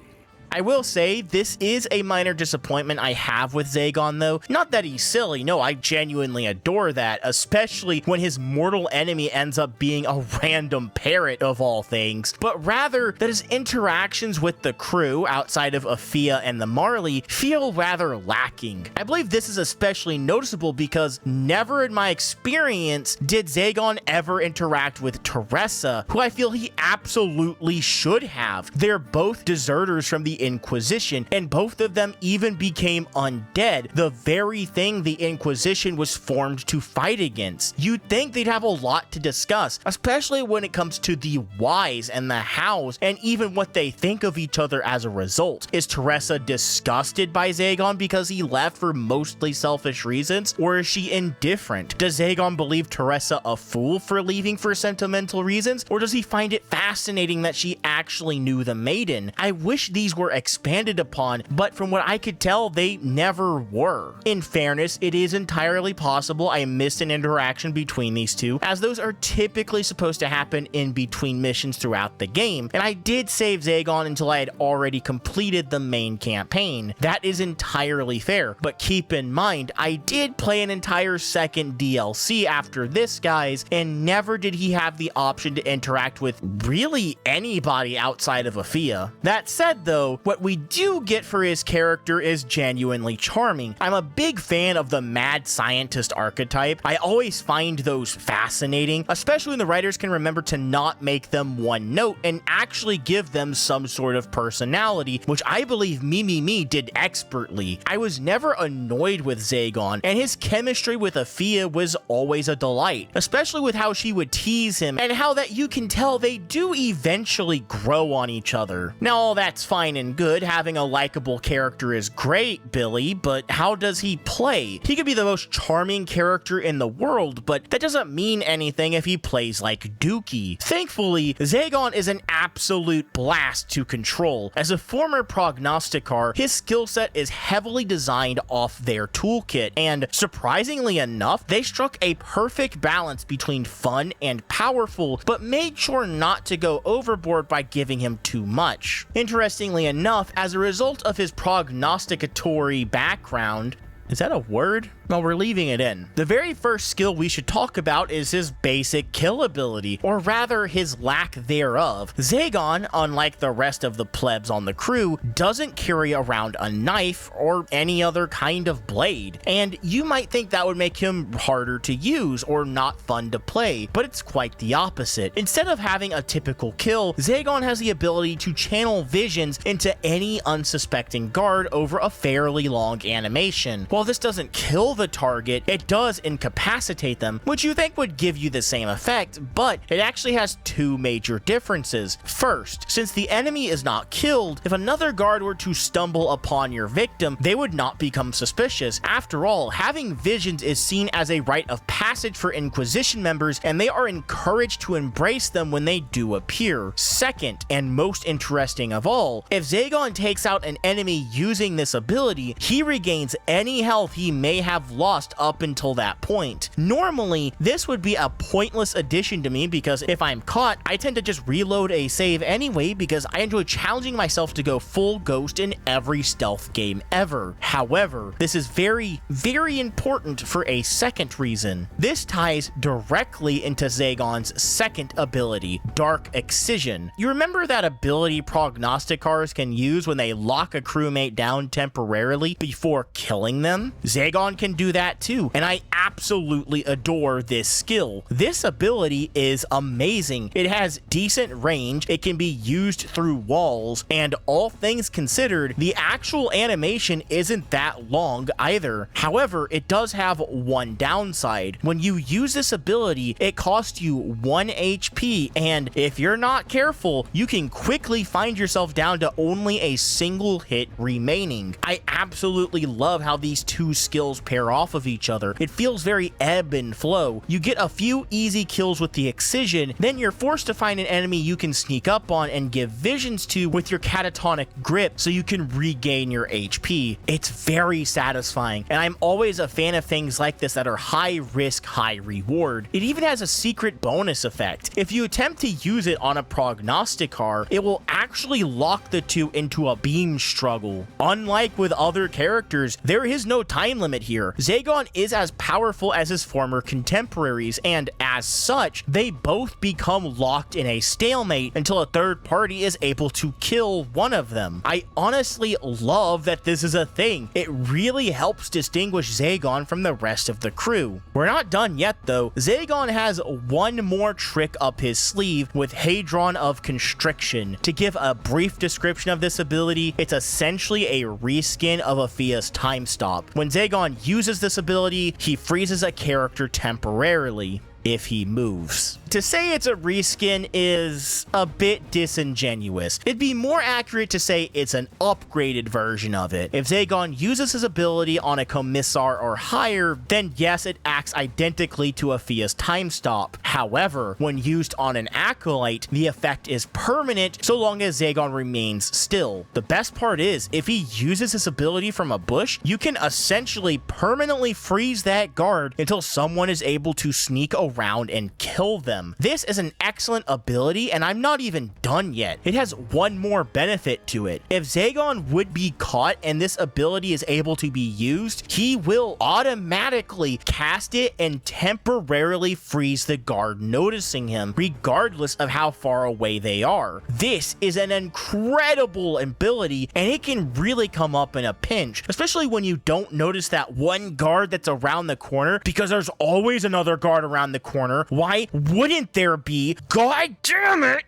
I will say, this is a minor disappointment I have with Zagon though. Not that he's silly, no, I genuinely adore that, especially when his mortal enemy ends up being a random parrot of all things, but rather that his interactions with the crew, outside of Afia and the Marley, feel rather lacking. I believe this is especially noticeable because never in my experience did Zagon ever interact with Teresa, who I feel he absolutely should have. They're both deserters from the Inquisition, and both of them even became undead, the very thing the Inquisition was formed to fight against. You'd think they'd have a lot to discuss, especially when it comes to the whys and the hows, and even what they think of each other as a result. Is Teresa disgusted by Zagon because he left for mostly selfish reasons, or is she indifferent? Does Zagon believe Teresa a fool for leaving for sentimental reasons, or does he find it fascinating that she actually knew the maiden? I wish these were expanded upon, but from what I could tell, they never were. In fairness, it is entirely possible I missed an interaction between these two, as those are typically supposed to happen in between missions throughout the game, and I did save Zagon until I had already completed the main campaign. That is entirely fair, but keep in mind, I did play an entire second DLC after this, guys, and never did he have the option to interact with really anybody outside of Afia. That said though, what we do get for his character is genuinely charming. I'm a big fan of the mad scientist archetype. I always find those fascinating, especially when the writers can remember to not make them one note and actually give them some sort of personality, which I believe Mimimi did expertly. I was never annoyed with Zagon, and his chemistry with Afia was always a delight, especially with how she would tease him and how that you can tell they do eventually grow on each other. Now all that's fine and good, having a likable character is great, Billy, but how does he play? He could be the most charming character in the world, but that doesn't mean anything if he plays like Dookie. Thankfully, Zagon is an absolute blast to control. As a former prognosticar, his skill set is heavily designed off their toolkit, and surprisingly enough, they struck a perfect balance between fun and powerful, but made sure not to go overboard by giving him too much. Interestingly enough, as a result of his prognosticatory background, is that a word? Well, we're leaving it in. The very first skill we should talk about is his basic kill ability, or rather his lack thereof. Zagon, unlike the rest of the plebs on the crew, doesn't carry around a knife or any other kind of blade, and you might think that would make him harder to use or not fun to play, but it's quite the opposite. Instead of having a typical kill, Zagon has the ability to channel visions into any unsuspecting guard over a fairly long animation. While this doesn't kill them the target, it does incapacitate them, which you think would give you the same effect, but it actually has two major differences. First, since the enemy is not killed, if another guard were to stumble upon your victim, they would not become suspicious. After all, having visions is seen as a rite of passage for Inquisition members, and they are encouraged to embrace them when they do appear. Second, and most interesting of all, if Zagon takes out an enemy using this ability, he regains any health he may have lost up until that point. Normally, this would be a pointless addition to me because if I'm caught, I tend to just reload a save anyway because I enjoy challenging myself to go full ghost in every stealth game ever. However, this is very, very important for a second reason. This ties directly into Zagon's second ability, Dark Excision. You remember that ability Prognosticars can use when they lock a crewmate down temporarily before killing them? Zagon can do that too, and I absolutely adore this skill. This ability is amazing. It has decent range, it can be used through walls, and all things considered, the actual animation isn't that long either. However, it does have one downside. When you use this ability, it costs you 1 HP, and if you're not careful, you can quickly find yourself down to only a single hit remaining. I absolutely love how these two skills pair off of each other. It feels very ebb and flow. You get a few easy kills with the Excision, then you're forced to find an enemy you can sneak up on and give visions to with your catatonic grip so you can regain your HP. It's very satisfying, and I'm always a fan of things like this that are high risk, high reward. It even has a secret bonus effect. If you attempt to use it on a Prognosticar, it will actually lock the two into a beam struggle. Unlike with other characters, there is no time limit here. Zagon is as powerful as his former contemporaries, and as such, they both become locked in a stalemate until a third party is able to kill one of them. I honestly love that this is a thing. It really helps distinguish Zagon from the rest of the crew. We're not done yet though. Zagon has one more trick up his sleeve with Hadron of Constriction. To give a brief description of this ability, it's essentially a reskin of Afia's Time Stop. When Zagon uses this ability, he freezes a character temporarily if he moves. To say it's a reskin is a bit disingenuous. It'd be more accurate to say it's an upgraded version of it. If Zagon uses his ability on a Commissar or higher, then yes, it acts identically to Afia's Time Stop. However, when used on an Acolyte, the effect is permanent so long as Zagon remains still. The best part is, if he uses his ability from a bush, you can essentially permanently freeze that guard until someone is able to sneak around and kill them. This is an excellent ability, and I'm not even done yet. It has one more benefit to it. If Zagon would be caught and this ability is able to be used, he will automatically cast it and temporarily freeze the guard noticing him, regardless of how far away they are. This is an incredible ability, and it can really come up in a pinch, especially when you don't notice that one guard that's around the corner, because there's always another guard around the corner. Why wouldn't there be? God damn it!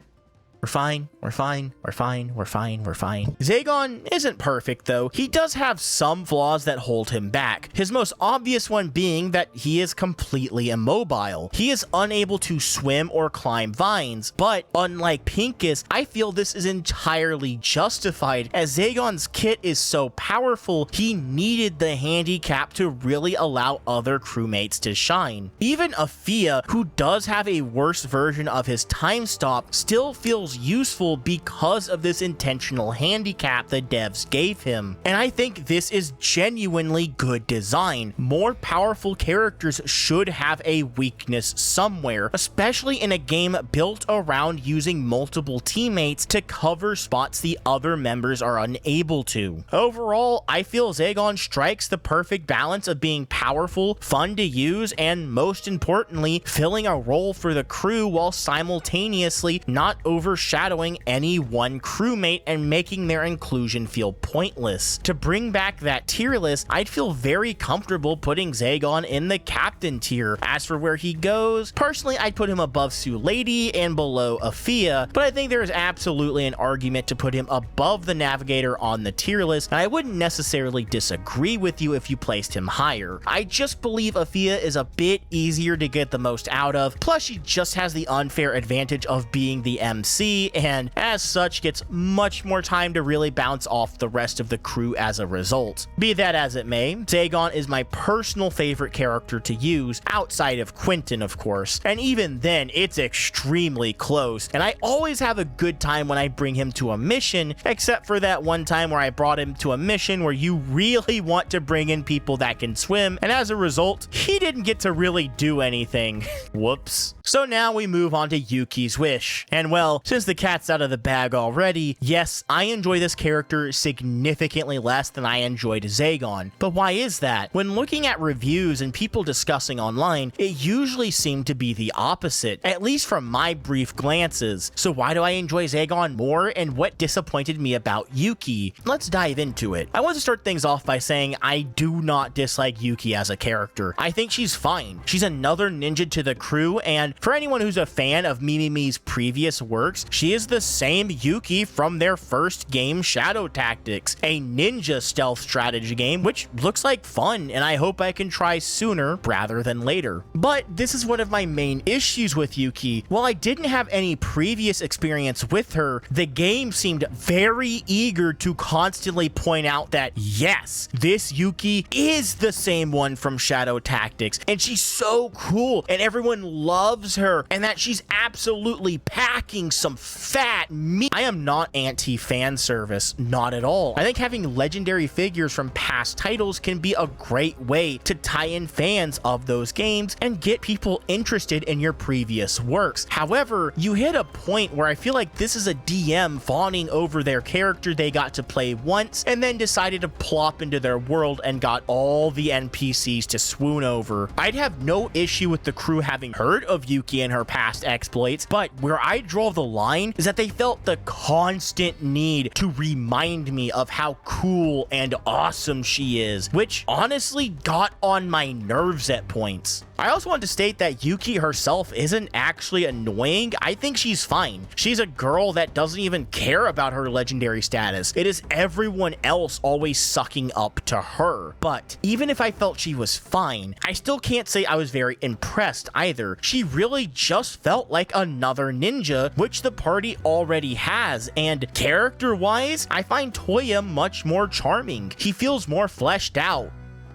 We're fine, we're fine, we're fine, we're fine, we're fine. Zagon isn't perfect though. He does have some flaws that hold him back. His most obvious one being that he is completely immobile. He is unable to swim or climb vines, but unlike Pincus, I feel this is entirely justified as Zagon's kit is so powerful, he needed the handicap to really allow other crewmates to shine. Even Afia, who does have a worse version of his time stop, still feels useful because of this intentional handicap the devs gave him. And I think this is genuinely good design. More powerful characters should have a weakness somewhere, especially in a game built around using multiple teammates to cover spots the other members are unable to. Overall, I feel Zagon strikes the perfect balance of being powerful, fun to use, and most importantly, filling a role for the crew while simultaneously not overshadowing overshadowing any one crewmate and making their inclusion feel pointless. To bring back that tier list, I'd feel very comfortable putting Zagon in the captain tier. As for where he goes, personally I'd put him above Sulady and below Afia, but I think there is absolutely an argument to put him above the navigator on the tier list, and I wouldn't necessarily disagree with you if you placed him higher. I just believe Afia is a bit easier to get the most out of, plus she just has the unfair advantage of being the MC, and as such gets much more time to really bounce off the rest of the crew as a result. Be that as it may, Zagon is my personal favorite character to use, outside of Quentin of course, and even then it's extremely close, and I always have a good time when I bring him to a mission, except for that one time where I brought him to a mission where you really want to bring in people that can swim, and as a result, he didn't get to really do anything. Whoops. So now we move on to Yuki's Wish, and well, since the cat's out of the bag already, yes, I enjoy this character significantly less than I enjoyed Zagon. But why is that? When looking at reviews and people discussing online, it usually seemed to be the opposite, at least from my brief glances. So why do I enjoy Zagon more, and what disappointed me about Yuki? Let's dive into it. I want to start things off by saying I do not dislike Yuki as a character. I think she's fine. She's another ninja to the crew, and for anyone who's a fan of Mimimi's previous works, she is the same Yuki from their first game, Shadow Tactics, a ninja stealth strategy game, which looks like fun, and I hope I can try sooner rather than later. But this is one of my main issues with Yuki. While I didn't have any previous experience with her, the game seemed very eager to constantly point out that yes, this Yuki is the same one from Shadow Tactics, and she's so cool, and everyone loves her, and that she's absolutely packing some fat meat. I am not anti-fan service, not at all. I think having legendary figures from past titles can be a great way to tie in fans of those games and get people interested in your previous works. However, you hit a point where I feel like this is a DM fawning over their character they got to play once and then decided to plop into their world and got all the NPCs to swoon over. I'd have no issue with the crew having heard of Yuki and her past exploits, but where I draw the line is that they felt the constant need to remind me of how cool and awesome she is, which honestly got on my nerves at points. I also want to state that Yuki herself isn't actually annoying. I think she's fine. She's a girl that doesn't even care about her legendary status. It is everyone else always sucking up to her. But even if I felt she was fine, I still can't say I was very impressed either. She really just felt like another ninja, which the party already has, and character-wise, I find Toya much more charming. He feels more fleshed out,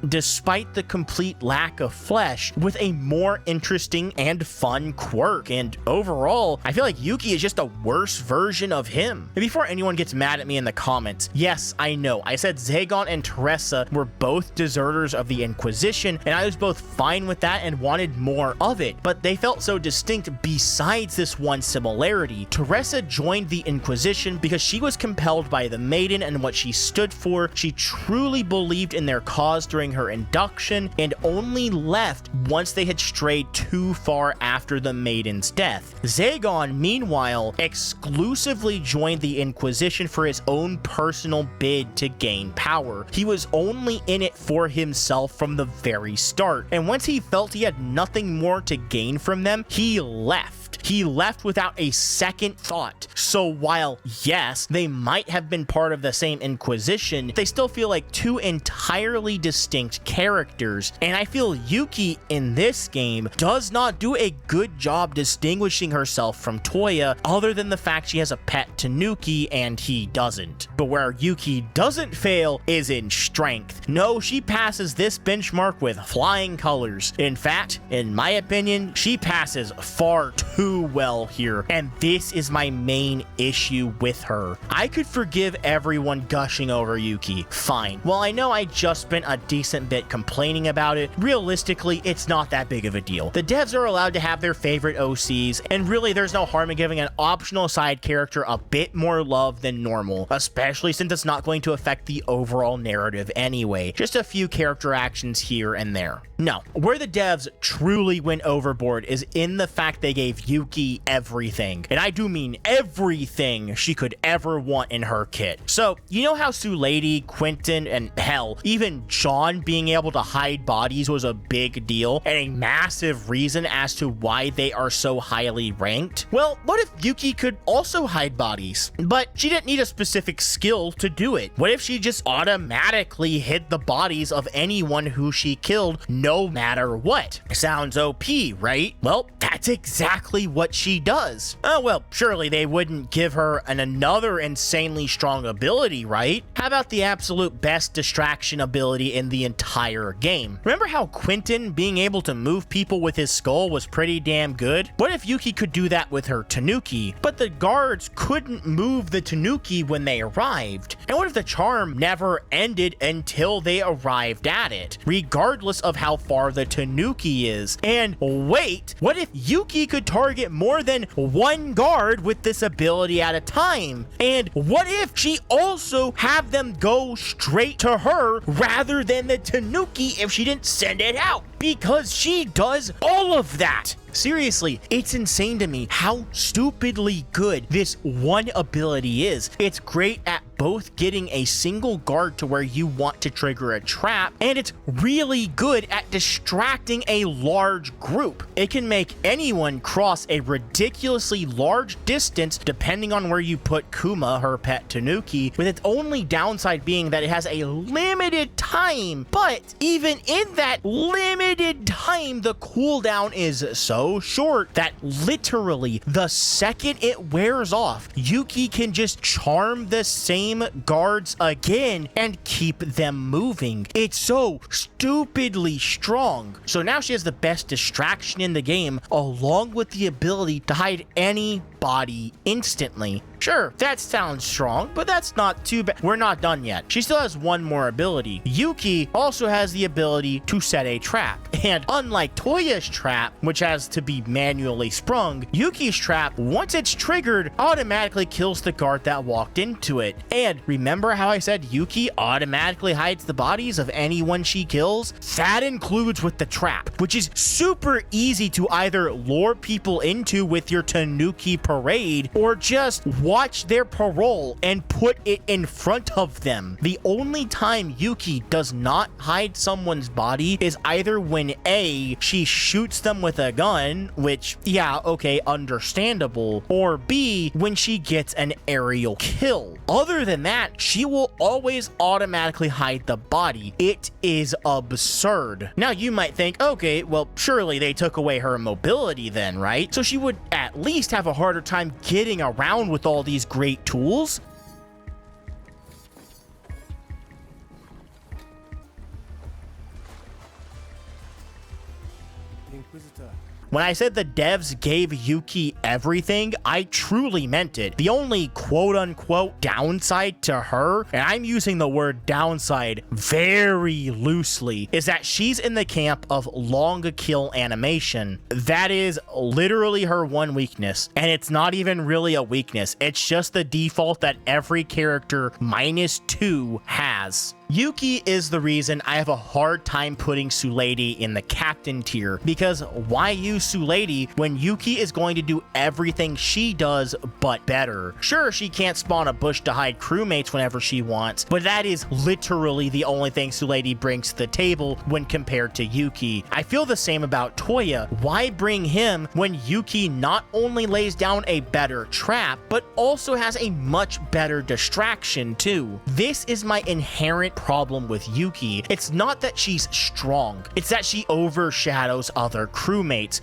despite the complete lack of flesh, with a more interesting and fun quirk, and overall, I feel like Yuki is just a worse version of him. And before anyone gets mad at me in the comments, yes, I know, I said Zagon and Teresa were both deserters of the Inquisition, and I was both fine with that and wanted more of it, but they felt so distinct besides this one similarity. Teresa joined the Inquisition because she was compelled by the Maiden and what she stood for. She truly believed in their cause during her induction and only left once they had strayed too far after the Maiden's death. Zagon, meanwhile, exclusively joined the Inquisition for his own personal bid to gain power. He was only in it for himself from the very start, and once he felt he had nothing more to gain from them, he left. He left without a second thought. So while, yes, they might have been part of the same Inquisition, they still feel like two entirely distinct characters. And I feel Yuki in this game does not do a good job distinguishing herself from Toya, other than the fact she has a pet Tanuki and he doesn't. But where Yuki doesn't fail is in strength. No, she passes this benchmark with flying colors. In fact, in my opinion, she passes far too well here, and this is my main issue with her. I could forgive everyone gushing over Yuki, fine. While I know I just spent a decent bit complaining about it, realistically, it's not that big of a deal. The devs are allowed to have their favorite OCs, and really there's no harm in giving an optional side character a bit more love than normal, especially since it's not going to affect the overall narrative anyway. Just a few character actions here and there. No, where the devs truly went overboard is in the fact they gave Yuki Yuki everything, and I do mean everything she could ever want in her kit. So, you know how Sulady, Quentin, and hell, even John being able to hide bodies was a big deal and a massive reason as to why they are so highly ranked? Well, what if Yuki could also hide bodies? But she didn't need a specific skill to do it. What if she just automatically hid the bodies of anyone who she killed no matter what? Sounds OP, right? Well, that's exactly what she does. Oh, well, surely they wouldn't give her another insanely strong ability, right? How about the absolute best distraction ability in the entire game? Remember how Quentin being able to move people with his skull was pretty damn good? What if Yuki could do that with her Tanuki, but the guards couldn't move the Tanuki when they arrived? And what if the charm never ended until they arrived at it, regardless of how far the Tanuki is? And wait, what if Yuki could target more than one guard with this ability at a time? And what if she also have them go straight to her rather than the Tanuki if she didn't send it out? Because she does all of that. Seriously, it's insane to me how stupidly good this one ability is. It's great at both getting a single guard to where you want to trigger a trap, and it's really good at distracting a large group. It can make anyone cross a ridiculously large distance depending on where you put Kuma, her pet Tanuki, with its only downside being that it has a limited time. But even in that limited time, the cooldown is so short that literally the second it wears off, Yuki can just charm the same guards again and keep them moving. It's so stupidly strong. So now she has the best distraction in the game, along with the ability to hide any body instantly. Sure, that sounds strong, but that's not too bad. We're not done yet. She still has one more ability. Yuki also has the ability to set a trap. And unlike Toya's trap, which has to be manually sprung, Yuki's trap, once it's triggered, automatically kills the guard that walked into it. And remember how I said Yuki automatically hides the bodies of anyone she kills? That includes with the trap, which is super easy to either lure people into with your Tanuki parade or just watch their parole and put it in front of them. The only time Yuki does not hide someone's body is either when A, she shoots them with a gun, which, yeah, okay, understandable, or B, when she gets an aerial kill. Other than that, she will always automatically hide the body. It is absurd. Now you might think, okay, well, surely they took away her mobility then, right? So she would at least have a harder time getting around with all these great tools. When I said the devs gave Yuki everything, I truly meant it. The only quote-unquote downside to her, and I'm using the word downside very loosely, is that she's in the camp of long kill animation. That is literally her one weakness, and it's not even really a weakness. It's just the default that every character -2 has. Yuki is the reason I have a hard time putting Sulady in the captain tier, because why use Sulady when Yuki is going to do everything she does but better? Sure, she can't spawn a bush to hide crewmates whenever she wants, but that is literally the only thing Sulady brings to the table when compared to Yuki. I feel the same about Toya. Why bring him when Yuki not only lays down a better trap, but also has a much better distraction too? This is my inherent problem with Yuki. It's not that she's strong, it's that she overshadows other crewmates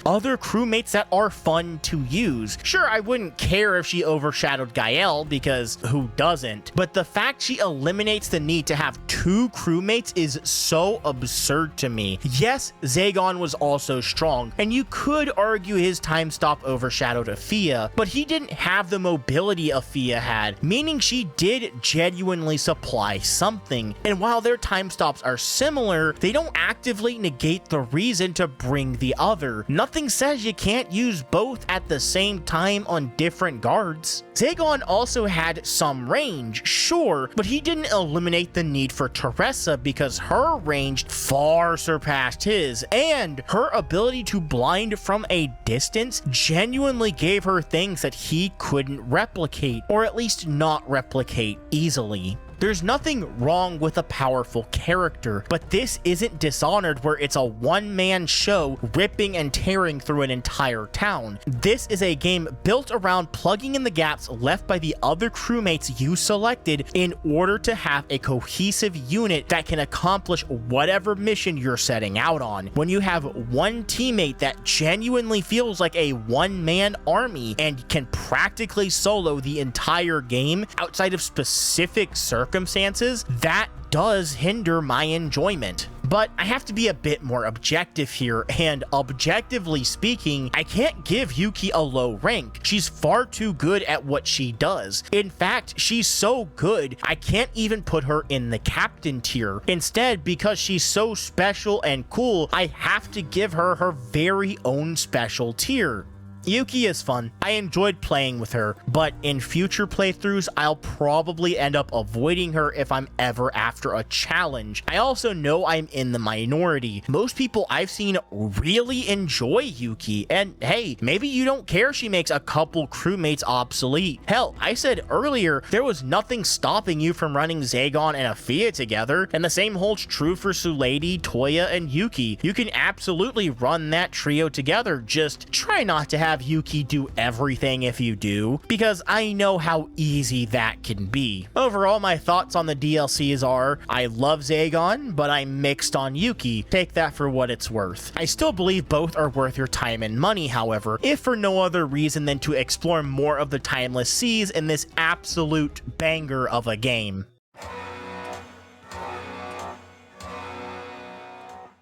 that are fun to use. Sure, I wouldn't care if she overshadowed Gael, because who doesn't? But the fact she eliminates the need to have 2 crewmates is so absurd to me. Yes, Zagon was also strong, and you could argue his time stop overshadowed Afia, but he didn't have the mobility Afia had, meaning she did genuinely supply something. And while their time stops are similar, they don't actively negate the reason to bring the other. Nothing says you can't use both at the same time on different guards. Zagon also had some range, sure, but he didn't eliminate the need for Teresa because her range far surpassed his, and her ability to blind from a distance genuinely gave her things that he couldn't replicate, or at least not replicate easily. There's nothing wrong with a powerful character, but this isn't Dishonored where it's a one-man show ripping and tearing through an entire town. This is a game built around plugging in the gaps left by the other crewmates you selected in order to have a cohesive unit that can accomplish whatever mission you're setting out on. When you have one teammate that genuinely feels like a one-man army and can practically solo the entire game outside of specific circumstances, that does hinder my enjoyment. But I have to be a bit more objective here, and objectively speaking, I can't give Yuki a low rank. She's far too good at what she does. In fact, she's so good, I can't even put her in the captain tier. Instead, because she's so special and cool, I have to give her her very own special tier. Yuki is fun. I enjoyed playing with her, but in future playthroughs, I'll probably end up avoiding her if I'm ever after a challenge. I also know I'm in the minority. Most people I've seen really enjoy Yuki, and hey, maybe you don't care she makes a couple crewmates obsolete. Hell, I said earlier, there was nothing stopping you from running Zagon and Afia together, and the same holds true for Sulady, Toya, and Yuki. You can absolutely run that trio together, just try not to have Yuki do everything if you do, because I know how easy that can be. Overall, my thoughts on the DLCs are, I love Zagon, but I'm mixed on Yuki. Take that for what it's worth. I still believe both are worth your time and money, however, if for no other reason than to explore more of the timeless seas in this absolute banger of a game.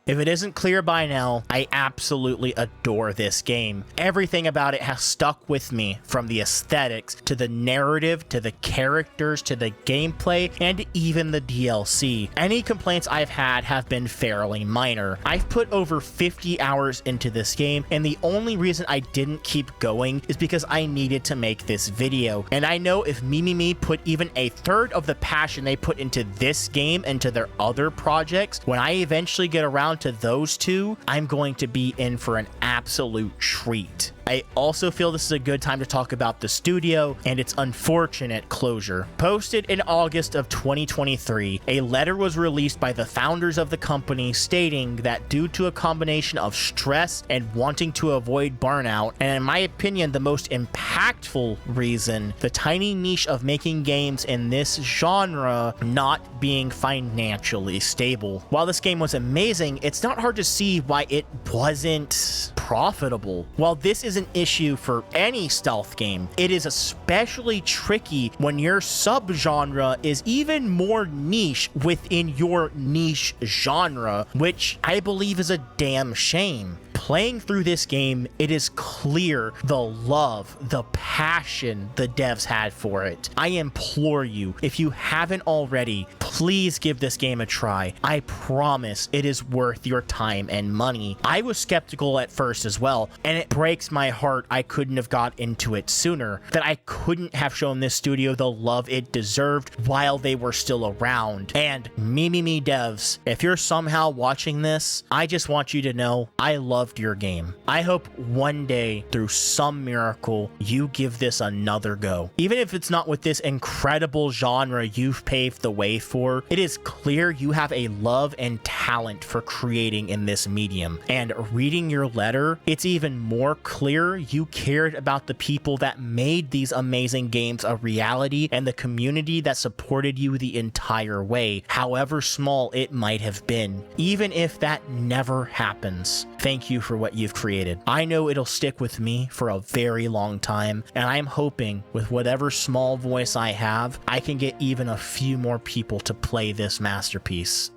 If it isn't clear by now, I absolutely adore this game. Everything about it has stuck with me, from the aesthetics, to the narrative, to the characters, to the gameplay, and even the DLC. Any complaints I've had have been fairly minor. I've put over 50 hours into this game, and the only reason I didn't keep going is because I needed to make this video. And I know if Mimimi put even a third of the passion they put into this game into their other projects, when I eventually get around to those two, I'm going to be in for an absolute treat. I also feel this is a good time to talk about the studio and its unfortunate closure. Posted in August of 2023, a letter was released by the founders of the company stating that due to a combination of stress and wanting to avoid burnout, and in my opinion the most impactful reason, the tiny niche of making games in this genre not being financially stable. While this game was amazing, it's not hard to see why it wasn't profitable. While this is an issue for any stealth game, it is especially tricky when your subgenre is even more niche within your niche genre, which I believe is a damn shame. Playing through this game, it is clear the love, the passion the devs had for it. I implore you, if you haven't already, please give this game a try. I promise it is worth your time and money. I was skeptical at first as well, and it breaks my heart I couldn't have got into it sooner, that I couldn't have shown this studio the love it deserved while they were still around. And Mimimi devs, if you're somehow watching this, I just want you to know I loved your game. I hope one day, through some miracle, you give this another go. Even if it's not with this incredible genre you've paved the way for, it is clear you have a love and talent for creating in this medium. And reading your letter, it's even more clear you cared about the people that made these amazing games a reality and the community that supported you the entire way, however small it might have been. Even if that never happens, thank you for what you've created. I know it'll stick with me for a very long time, and I'm hoping with whatever small voice I have, I can get even a few more people to play this masterpiece.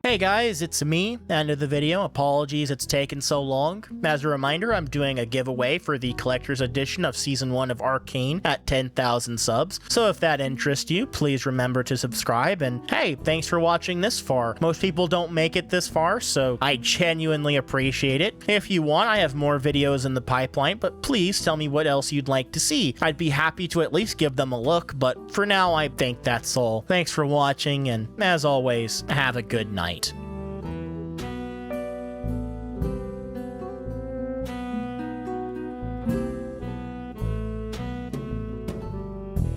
Hey guys, it's me. End of the video. Apologies it's taken so long. As a reminder, I'm doing a giveaway for the collector's edition of Season 1 of Arcane at 10,000 subs. So if that interests you, please remember to subscribe. And hey, thanks for watching this far. Most people don't make it this far, so I genuinely appreciate it. If you want, I have more videos in the pipeline, but please tell me what else you'd like to see. I'd be happy to at least give them a look, but for now, I think that's all. Thanks for watching, and as always, have a good night.